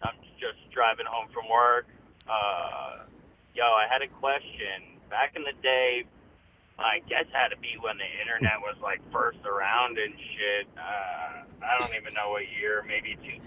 I'm just driving home from work. I had a question. Back in the day, I guess it had to be when the internet was like first around and shit. I don't even know what year, maybe 2000.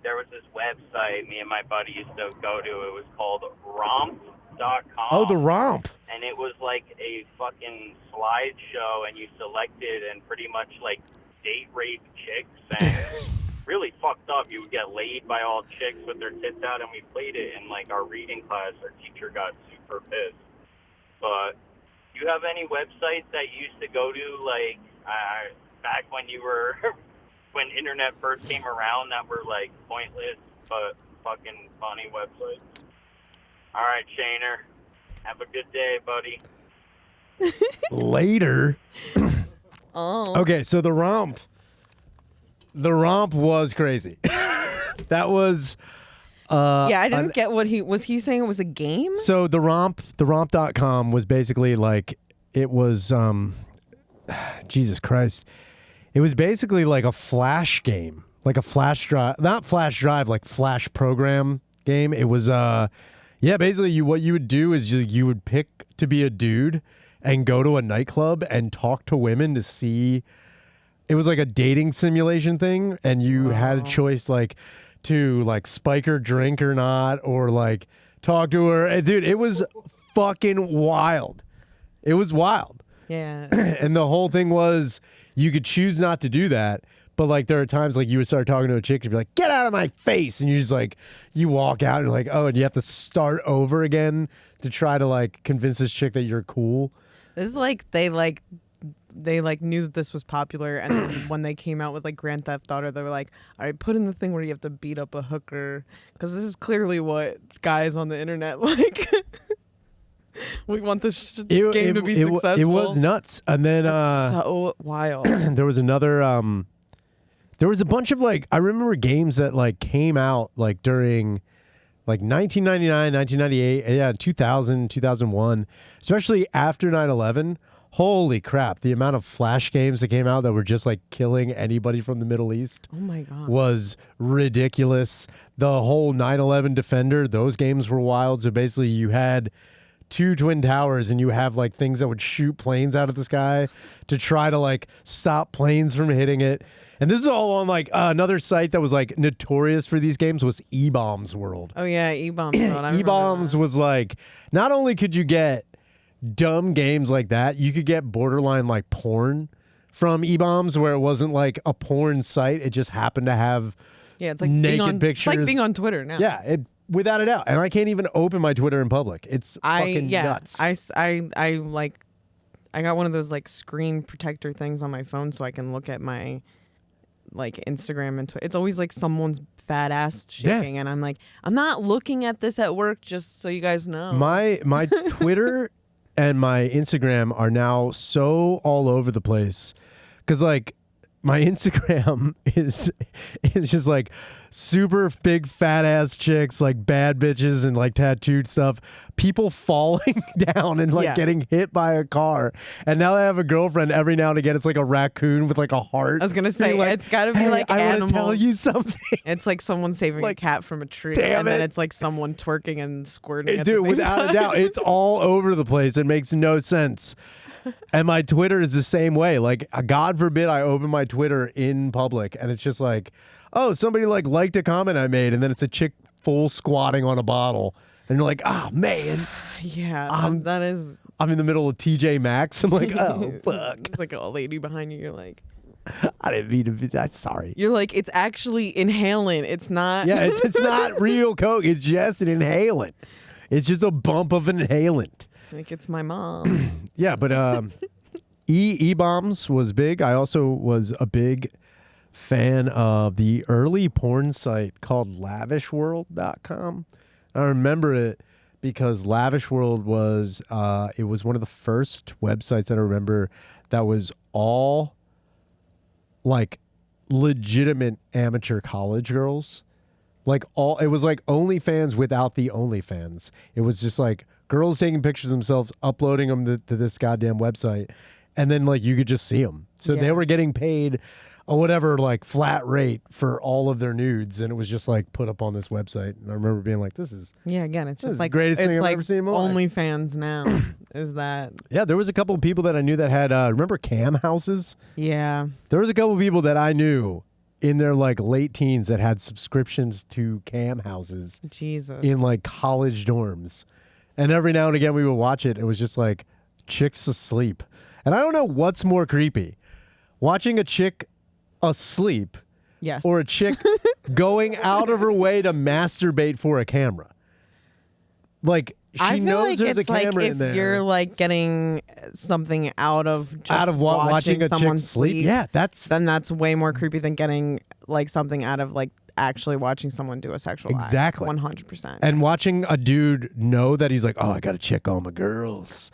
There was this website me and my buddy used to go to. It was called romp.com. Oh, the romp. And it was like a fucking slideshow, and you selected and pretty much like date rape chicks, and really fucked up. You would get laid by all chicks with their tits out, and we played it in like our reading class. Our teacher got super pissed. But do you have any websites that you used to go to, like back when you were when internet first came around, that were like pointless but fucking funny websites? All right, Shaner. Have a good day, buddy. Later. Oh. Okay, so the romp was crazy. That was Yeah, I didn't get what he saying. It was a game. so the romp.com was basically like, it was Jesus Christ. It was basically like a flash game, like a flash drive, not flash drive, like flash program game. It was basically what you would do is you would pick to be a dude and go to a nightclub and talk to women to see. It was like a dating simulation thing, and you had a choice like to like spike her drink or not, or like talk to her. And dude, it was fucking wild. It was wild. Yeah. And the whole thing was you could choose not to do that. But like there are times like you would start talking to a chick and be like, "Get out of my face," and you just like you walk out and you're like, oh, and you have to start over again to try to like convince this chick that you're cool. This is like they knew that this was popular, and then when they came out with like Grand Theft Auto, they were like, "All right, put in the thing where you have to beat up a hooker," because this is clearly what guys on the internet like. We want this game to be successful. It was nuts, and then so wild. there was another. There was a bunch of like I remember games that like came out like during like 1999, 1998, yeah, 2000, 2001, especially after 9/11. Holy crap, the amount of flash games that came out that were just like killing anybody from the Middle East Oh my god. was ridiculous. The whole 9/11 Defender, those games were wild. So basically you had 2 twin towers and you have like things that would shoot planes out of the sky to try to like stop planes from hitting it. And this is all on like another site that was like notorious for these games was E-Bombs World. Oh yeah, E-Bombs World. E-Bombs was like, not only could you get dumb games like that, you could get borderline like porn from E-Bombs, where it wasn't like a porn site. It just happened to have it's like naked pictures. It's like being on Twitter now. Yeah, without a doubt. And I can't even open my Twitter in public. It's fucking nuts. I got one of those like screen protector things on my phone so I can look at my like Instagram and Twitter. It's always like someone's fat ass shaking, and I'm like, I'm not looking at this at work, just so you guys know. My Twitter and my Instagram are now so all over the place because like my Instagram is just like super big fat ass chicks, like bad bitches and like tattooed stuff, people falling down and like getting hit by a car. And now I have a girlfriend. Every now and again it's like a raccoon with like a heart. I was gonna say like, it's gotta be hey, like I animals. want to tell you something. It's like someone saving like, a cat from a tree, damn and then it. it's like someone twerking and squirting. At Dude, the same without time. a doubt, it's all over the place. It makes no sense. And my Twitter is the same way. Like, God forbid I open my Twitter in public and it's just like, oh, somebody like liked a comment I made, and then it's a chick full squatting on a bottle, and you're like, oh man, yeah, that is. I'm in the middle of TJ Maxx. I'm like, oh fuck. It's like a lady behind you. You're like, I didn't mean to be that. Sorry. You're like, it's actually inhalant. It's not. Yeah, it's not real coke. It's just an inhalant. It's just a bump of an inhalant. Like it's my mom. Yeah, but E-Bombs was big. I also was a big fan of the early porn site called lavishworld.com. I remember it because Lavish World was it was one of the first websites that I remember that was all like legitimate amateur college girls. Like it was like OnlyFans without the OnlyFans. It was just like girls taking pictures of themselves, uploading them to this goddamn website, and then like you could just see them. So they were getting paid a whatever like flat rate for all of their nudes, and it was just like put up on this website. And I remember being like, "This is again, it's just like the greatest it's thing I've like ever seen in my life." OnlyFans now is that? Yeah, there was a couple of people that I knew that had remember cam houses. Yeah, there was a couple of people that I knew in their like late teens that had subscriptions to cam houses. Jesus, in like college dorms. And every now and again we would watch it. It was just like chicks asleep. And I don't know what's more creepy. Watching a chick asleep or a chick going out of her way to masturbate for a camera. Like she knows like there's a camera like in there. if you're like getting something out of watching a someone chick sleep. Yeah, then that's way more creepy than getting like something out of like actually watching someone do a sexual act. 100%. And watching a dude know that he's like, oh, I gotta check all my girls.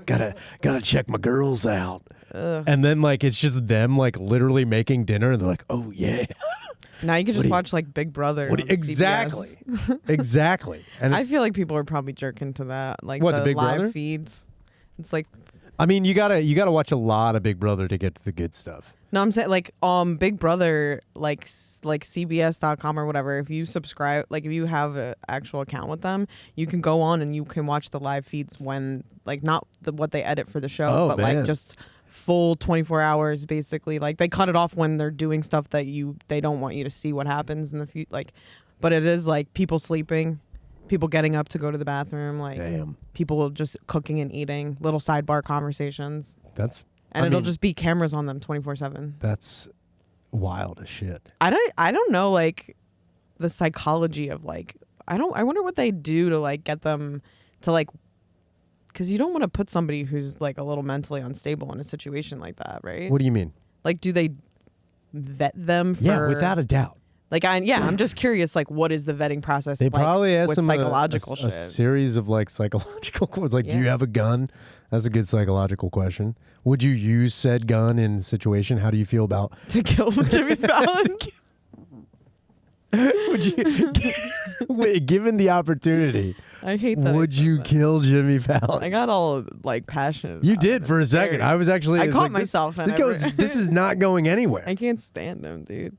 Gotta check my girls out. Ugh. And then like it's just them like literally making dinner, and they're like, oh yeah. Now you can just watch like Big Brother. Exactly. Exactly. And I feel like people are probably jerking to that. Like the Big live Brother feeds. It's like, I mean, you gotta watch a lot of Big Brother to get to the good stuff. no, I'm saying like Big Brother, like CBS.com or whatever. If you subscribe, like if you have an actual account with them, you can go on and you can watch the live feeds when like not what they edit for the show, but like just full 24 hours basically. Like they cut it off when they're doing stuff that they don't want you to see what happens in the future. Like, but it is like people sleeping, people getting up to go to the bathroom, like people just cooking and eating, little sidebar conversations. And it'll just be cameras on them 24/7. That's wild as shit. I don't know like the psychology of like I wonder what they do to like get them to like, because you don't want to put somebody who's like a little mentally unstable in a situation like that, right? What do you mean? Like, do they vet them for? Yeah, without a doubt. Like, I'm just curious, like, what is the vetting process? They like, probably ask with them psychological a series of like psychological questions. Like, do you have a gun? That's a good psychological question. Would you use said gun in a situation? How do you feel about to kill Jimmy Fallon? Would you, given the opportunity, I hate that. Would you kill Jimmy Fallon? I got all like passionate. You did for a second. I was actually. I caught like, myself. This is not going anywhere. I can't stand him, dude.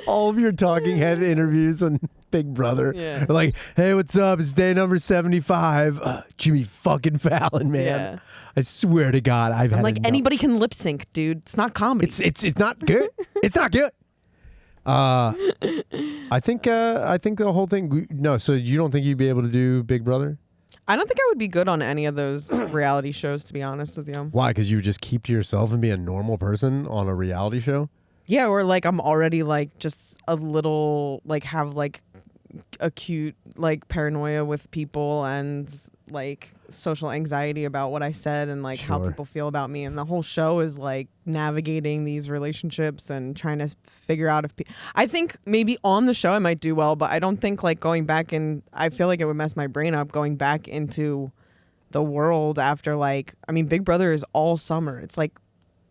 All of your talking head interviews on Big Brother. Yeah. Are like, hey, what's up? It's day number 75. Jimmy fucking Fallon, man. Yeah. I swear to God, I've I'm had like, enough. anybody can lip sync, dude. It's not comedy. It's not good. It's not good. I think the whole thing. No, so you don't think you'd be able to do Big Brother? I don't think I would be good on any of those reality shows, to be honest with you. Why? Because you would just keep to yourself and be a normal person on a reality show? Yeah, or like I'm already like just a little like have like acute like paranoia with people and like social anxiety about what I said and like how Sure. people feel about me, and the whole show is like navigating these relationships and trying to figure out if I think maybe on the show I might do well, but I don't think like going back, and I feel like it would mess my brain up going back into the world after like, I mean, Big Brother is all summer. It's like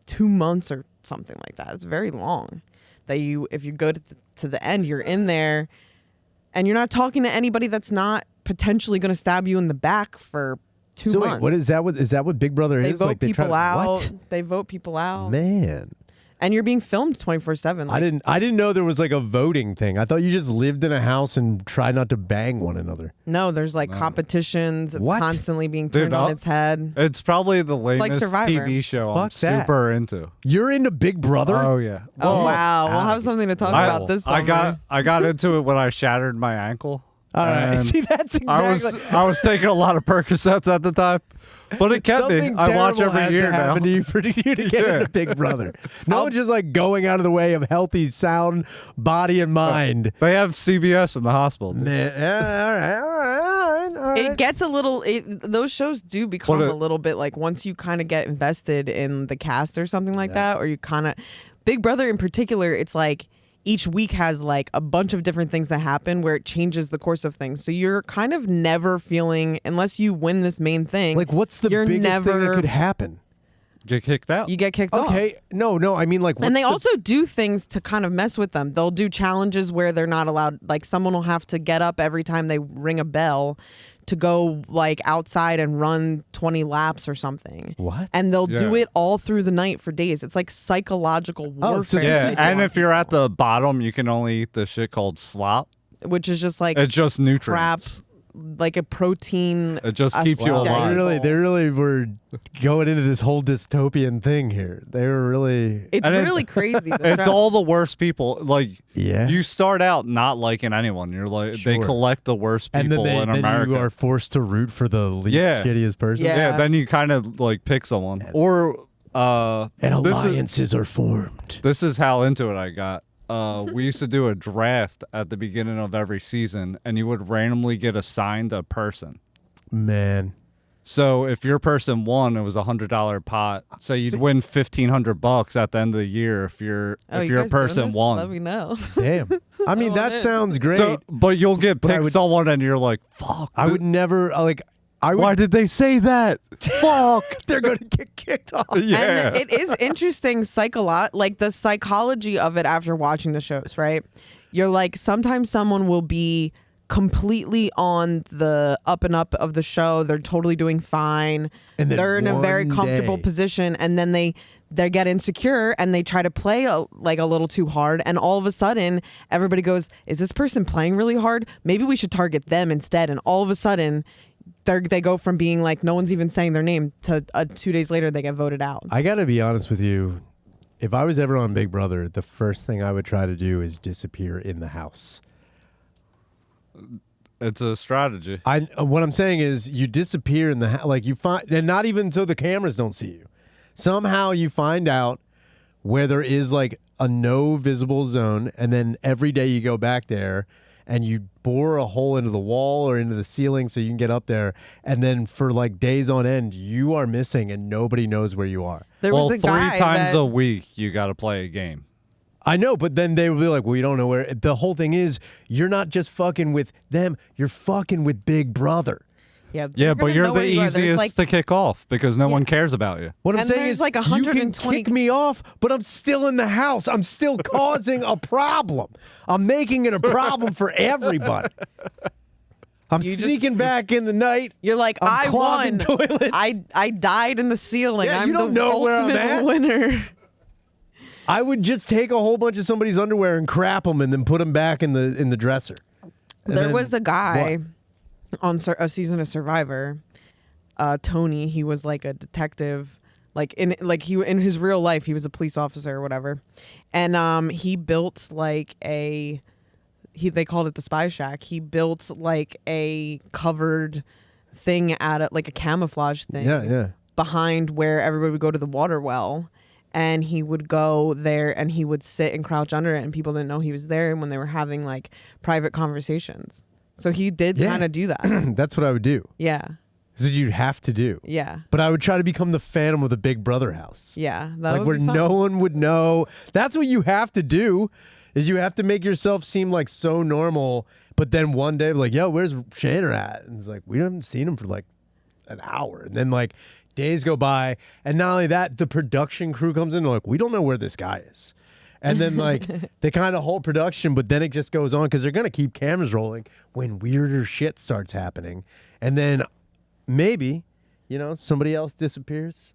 2 months or something like that. It's very long. That you, if you go to the end, you're in there and you're not talking to anybody that's not potentially going to stab you in the back for 2 So months. wait, what is that? Is that what Big Brother They is? vote Like they try people to, out. What? They vote people out. Man, And you're being filmed 24/7. I didn't know there was like a voting thing. I thought you just lived in a house and tried not to bang one another. No, there's like competitions. It's What? constantly being Dude, turned on its head. It's probably the like lamest Survivor. TV show I'm Fuck that. super into. You're into Big Brother? Oh yeah. Oh wow, we'll outta have something to talk I- about this summer. I got into it when I shattered my ankle. All right. And See, that's exactly. I was taking a lot of Percocets at the time, but it kept me. Something I watch terrible every had year to now. happen to you for you to get Yeah. into Big Brother. No one's just like going out of the way of healthy, sound body and mind. They have CBS in the hospital. dude. Man, all right. It gets a little. Those shows do become What a little bit like once you kind of get invested in the cast or something like that, or you kind of. Big Brother in particular, it's like each week has like a bunch of different things that happen where it changes the course of things. So you're kind of never feeling, unless you win this main thing. Like, what's the you're biggest thing that never- could happen? Get kicked out. You get kicked off. Okay, no. I mean, like, And they what's also do things to kind of mess with them. They'll do challenges where they're not allowed, like someone will have to get up every time they ring a bell to go like outside and run 20 laps or something. What? And they'll do Yeah. it all through the night for days. It's like psychological warfare. Oh, so this Yeah, is- and if you're at the bottom, you can only eat the shit called slop. which is just like It's just crap, nutrients. like a protein. It just keeps you Wow. alive. They really were going into this whole dystopian thing here. They were really, It's And really crazy. the It's show. all the worst people. Like yeah. you start out not liking anyone. You're like they Sure. collect the worst and then, people in then America. you are forced to root for the least Yeah. shittiest person. Yeah. Yeah, then you kind of like pick someone. Or And this is, alliances are formed. this is how into it I got. We used to do a draft at the beginning of every season, and you would randomly get assigned a person. Man. So if your person won, it was $100 pot. So you'd win $1,500 at the end of the year if your Oh, if you your guys doing person this? won. Let me know. Damn. I mean, Oh, that man. sounds great. So, but you'll get But I picked would- someone, and you're like, "Fuck!" I would never, I would, Why did they say that? Fuck! they're going to get kicked off. Yeah. And it is interesting like the psychology of it after watching the shows, right? You're like, sometimes someone will be completely on the up and up of the show. They're totally doing fine. And then They're in a very one comfortable day- position, and then they get insecure and they try to play a little too hard, and all of a sudden everybody goes, is this person playing really hard? Maybe we should target them instead. And all of a sudden they go from being like no one's even saying their name to 2 days later they get voted out. I got to be honest with you. If I was ever on Big Brother, the first thing I would try to do is disappear in the house. It's a strategy. What I'm saying is you disappear in the house, like you find, and not even so the cameras don't see you. Somehow you find out where there is like a no visible zone, and then every day you go back there and you bore a hole into the wall or into the ceiling so you can get up there, and then for like days on end you are missing and nobody knows where you are. There Well, was a 3 guy times that, a week you got to play a game. I know, but then they will be like, well, you don't know where. The whole thing is, you're not just fucking with them, you're fucking with Big Brother. yeah, Yeah, they're but gonna you're know the where you are. There's, easiest like, to kick off because no one cares about you. What I'm And saying there's is, like you 120 can kick me off, but I'm still in the house. I'm still causing a problem. I'm making it a problem for everybody. I'm You just- sneaking back in the night. You're like, I'm I clogging won. toilets. I died in the ceiling. Yeah, I'm you don't the know where I'm ultimate at. winner. I would just take a whole bunch of somebody's underwear and crap them and then put them back in the dresser. And There then- was a guy what? on a season of Survivor, Tony. He was like a detective, in his real life he was a police officer or whatever, and he built like they called it the Spy Shack. He built like a covered thing like a camouflage thing. Yeah. Behind where everybody would go to the water well. And he would go there and he would sit and crouch under it, and people didn't know he was there when they were having like private conversations. So he did kind of do that. That's what I would do. Yeah. That's what you'd have to do. Yeah. But I would try to become the Phantom of the Big Brother house. Yeah. That Like would where be fun. no one would know. That's what you have to do, is you have to make yourself seem like so normal, but then one day like, yo, where's Shanner at? And it's like, we haven't seen him for like an hour. And then like days go by, and not only that, the production crew comes in and like, we don't know where this guy is. And then like they kind of hold production, but then it just goes on because they're gonna keep cameras rolling when weirder shit starts happening. And then maybe, somebody else disappears,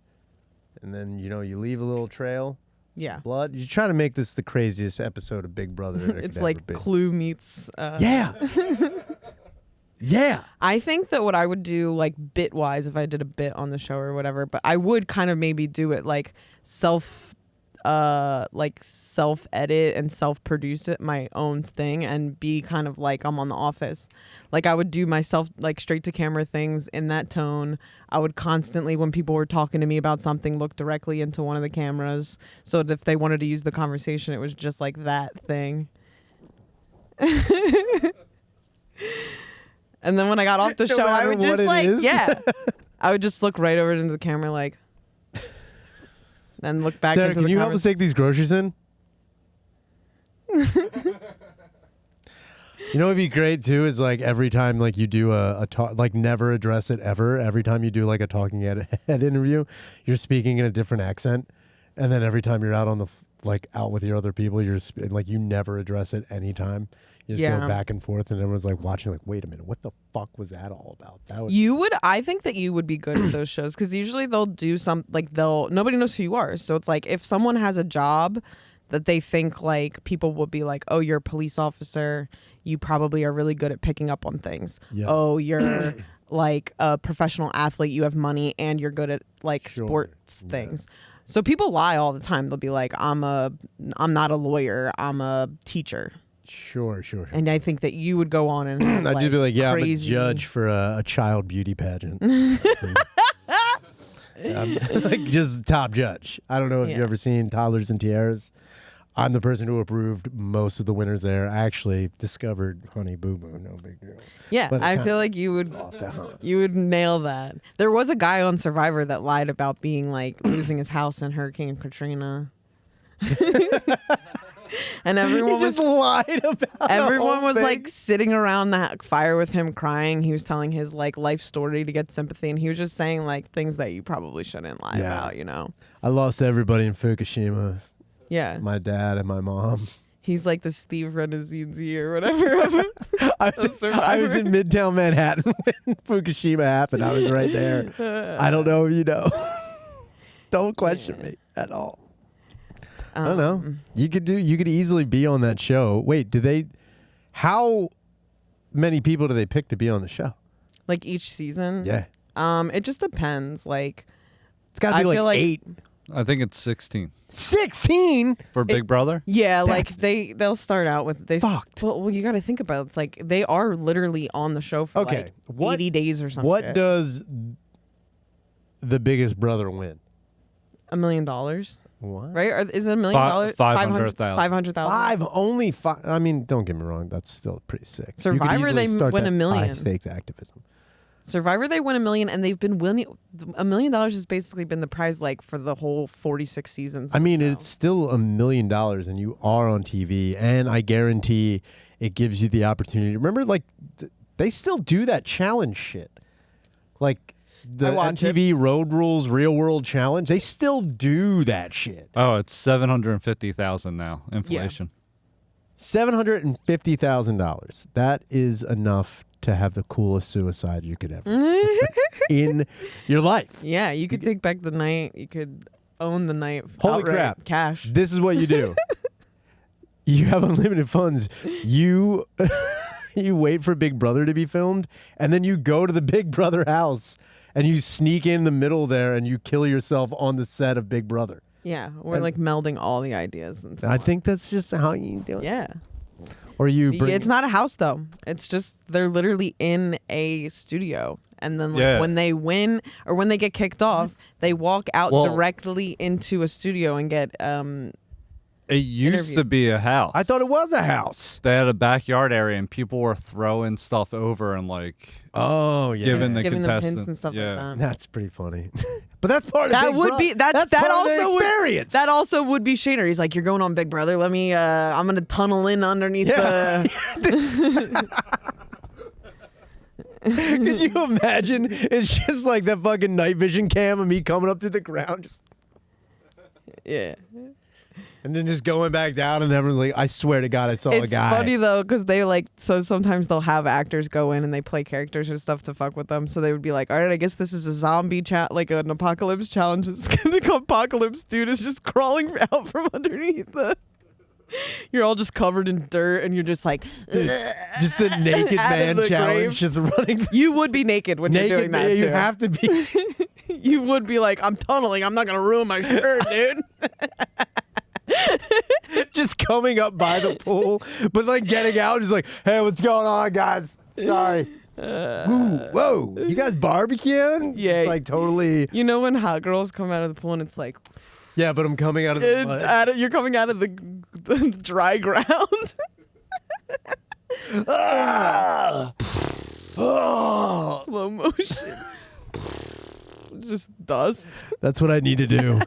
and then you leave a little trail. Yeah. Blood. You try to make this the craziest episode of Big Brother there It's could like ever be. Clue meets. Yeah. Yeah. I think that what I would do, like bit wise, if I did a bit on the show or whatever, but I would kind of maybe do it like self edit and self produce it my own thing and be kind of like I'm on The Office. Like I would do myself like straight to camera things in that tone. I would constantly, when people were talking to me about something, look directly into one of the cameras so that if they wanted to use the conversation, it was just like that thing. And then when I got off the No show, I matter would what just it like, is. yeah, I would just look right over into the camera, like, then look back Sarah, into can the you camera. help us take these groceries in? It'd be great too, is like every time like you do a talk, like never address it ever. Every time you do like a talking head interview, you're speaking in a different accent. And then every time you're out on the out with your other people, you're like, you never address it anytime. You just go back and forth, and everyone's like watching, like, wait a minute, what the fuck was that all about? That was I think that you would be good at those shows because usually they'll do nobody knows who you are. So it's like if someone has a job that they think like people will be like, oh, you're a police officer, you probably are really good at picking up on things. Yeah. Oh, you're like a professional athlete, you have money and you're good at like sports things. So people lie all the time. They'll be like, I'm not a lawyer, I'm a teacher. Sure. And I think that you would go on and have, I'd be like, yeah, crazy... I'm a judge for a child beauty pageant. Like just top judge. I don't know if you've ever seen Toddlers and Tiaras. I'm the person who approved most of the winners there. I actually discovered Honey Boo Boo. No big deal. Yeah, But I feel like you would nail that. There was a guy on Survivor that lied about being like losing his house in Hurricane Katrina. And everyone He just lied about everyone was thing. like sitting around that fire with him crying. He was telling his like life story to get sympathy, and he was just saying like things that you probably shouldn't lie about, I lost everybody in Fukushima. Yeah. My dad and my mom. He's like the Steve Renazizi or whatever. I was in Midtown Manhattan when Fukushima happened. I was right there. I don't know if you know. Don't question me at all. I don't know. You could easily be on that show. Wait, how many people do they pick to be on the show? Like each season? Yeah. It just depends. Like It's got to be feel like like 8. I think it's 16 16? for Big Brother. yeah, like they'll start out with fucked. Well, you got to think about it. It's like they are literally on the show for Okay, like 80 days or something. What does the biggest brother win? $1 million, What? right? Or is it $1 million? 500,000. 500,000. Only 5. I mean, don't get me wrong. That's still pretty sick. You could Survivor, easily they start win that $1 million. high-stakes activism. Survivor, they win $1 million, and they've been winning. $1 million has basically been the prize like for the whole 46 seasons. I mean, of the it's still $1 million, and you are on TV, and I guarantee it gives you the opportunity. Remember, like they still do that challenge shit, like the MTV Road Rules Real World Challenge. They still do that shit. Oh, it's 750,000 now. Inflation. $750,000. That is enough to have the coolest suicide you could ever in your life. Yeah, you could take back the night. You could own the night. Holy outright, crap. cash. This is what you do. You have unlimited funds. You you wait for Big Brother to be filmed, and then you go to the Big Brother house, and you sneak in the middle there, and you kill yourself on the set of Big Brother. Yeah, we're like melding all the ideas into I one. think that's just how you do it. Yeah. Or you bring... It's not a house though. It's just they're literally in a studio. And then like, when they win or when they get kicked off, they walk out directly into a studio and get It used to be a house. I thought it was a house. They had a backyard area and people were throwing stuff over and like giving the them contestants hints and stuff like that. That's pretty funny. But that's part of That Big would Brother. be that That's part also of the experience. That also would be Shaner. He's like, you're going on Big Brother. Let me. I'm gonna tunnel in underneath the. Could you imagine? It's just like that fucking night vision cam of me coming up through the ground, just Yeah. and then just going back down, and everyone's like, "I swear to God, I saw a guy." It's funny though, because they like so sometimes they'll have actors go in and they play characters and stuff to fuck with them. So they would be like, all right, I guess this is a zombie like an apocalypse challenge. It's the apocalypse dude is just crawling out from underneath the. You're all just covered in dirt, and you're just like, Just a naked man challenge, just running. You would be naked when Naked you're doing that man, too. you have to be. You would be like, I'm tunneling. I'm not gonna ruin my shirt, dude. Just coming up by the pool, but like getting out, just like, hey, what's going on, guys? Sorry. Ooh, whoa, you guys barbecuing? Yeah. Like totally. You know when hot girls come out of the pool and it's like, Yeah, but I'm coming out of the mud. you're coming out of the dry ground. Ah! Oh. Slow motion. Just dust. That's what I need to do.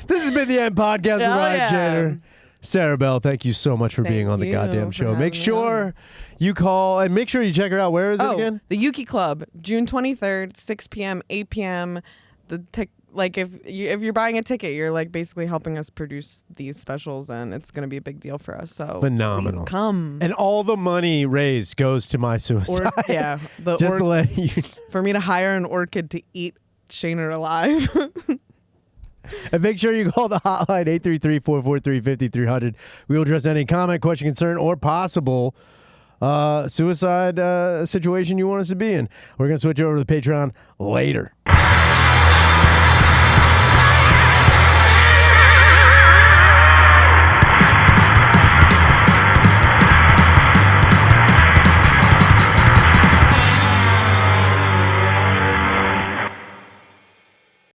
This has been the End Podcast with Hell Ryan yeah. Jenner. Sarah Bell, thank you so much for being on the you goddamn for show. having Make me sure you call and make sure you check her out. Where is it again? The Yuki Club, June 23rd, 6 p.m., 8 p.m. Like if you're buying a ticket, you're like basically helping us produce these specials, and it's gonna be a big deal for us. So Phenomenal. please come. And all the money raised goes to my suicide. The Just to let you. for me to hire an orchid to eat Shaner alive. And make sure you call the hotline 833-443-5300. We will address any comment, question, concern, or possible suicide situation you want us to be in. We're going to switch over to the Patreon later.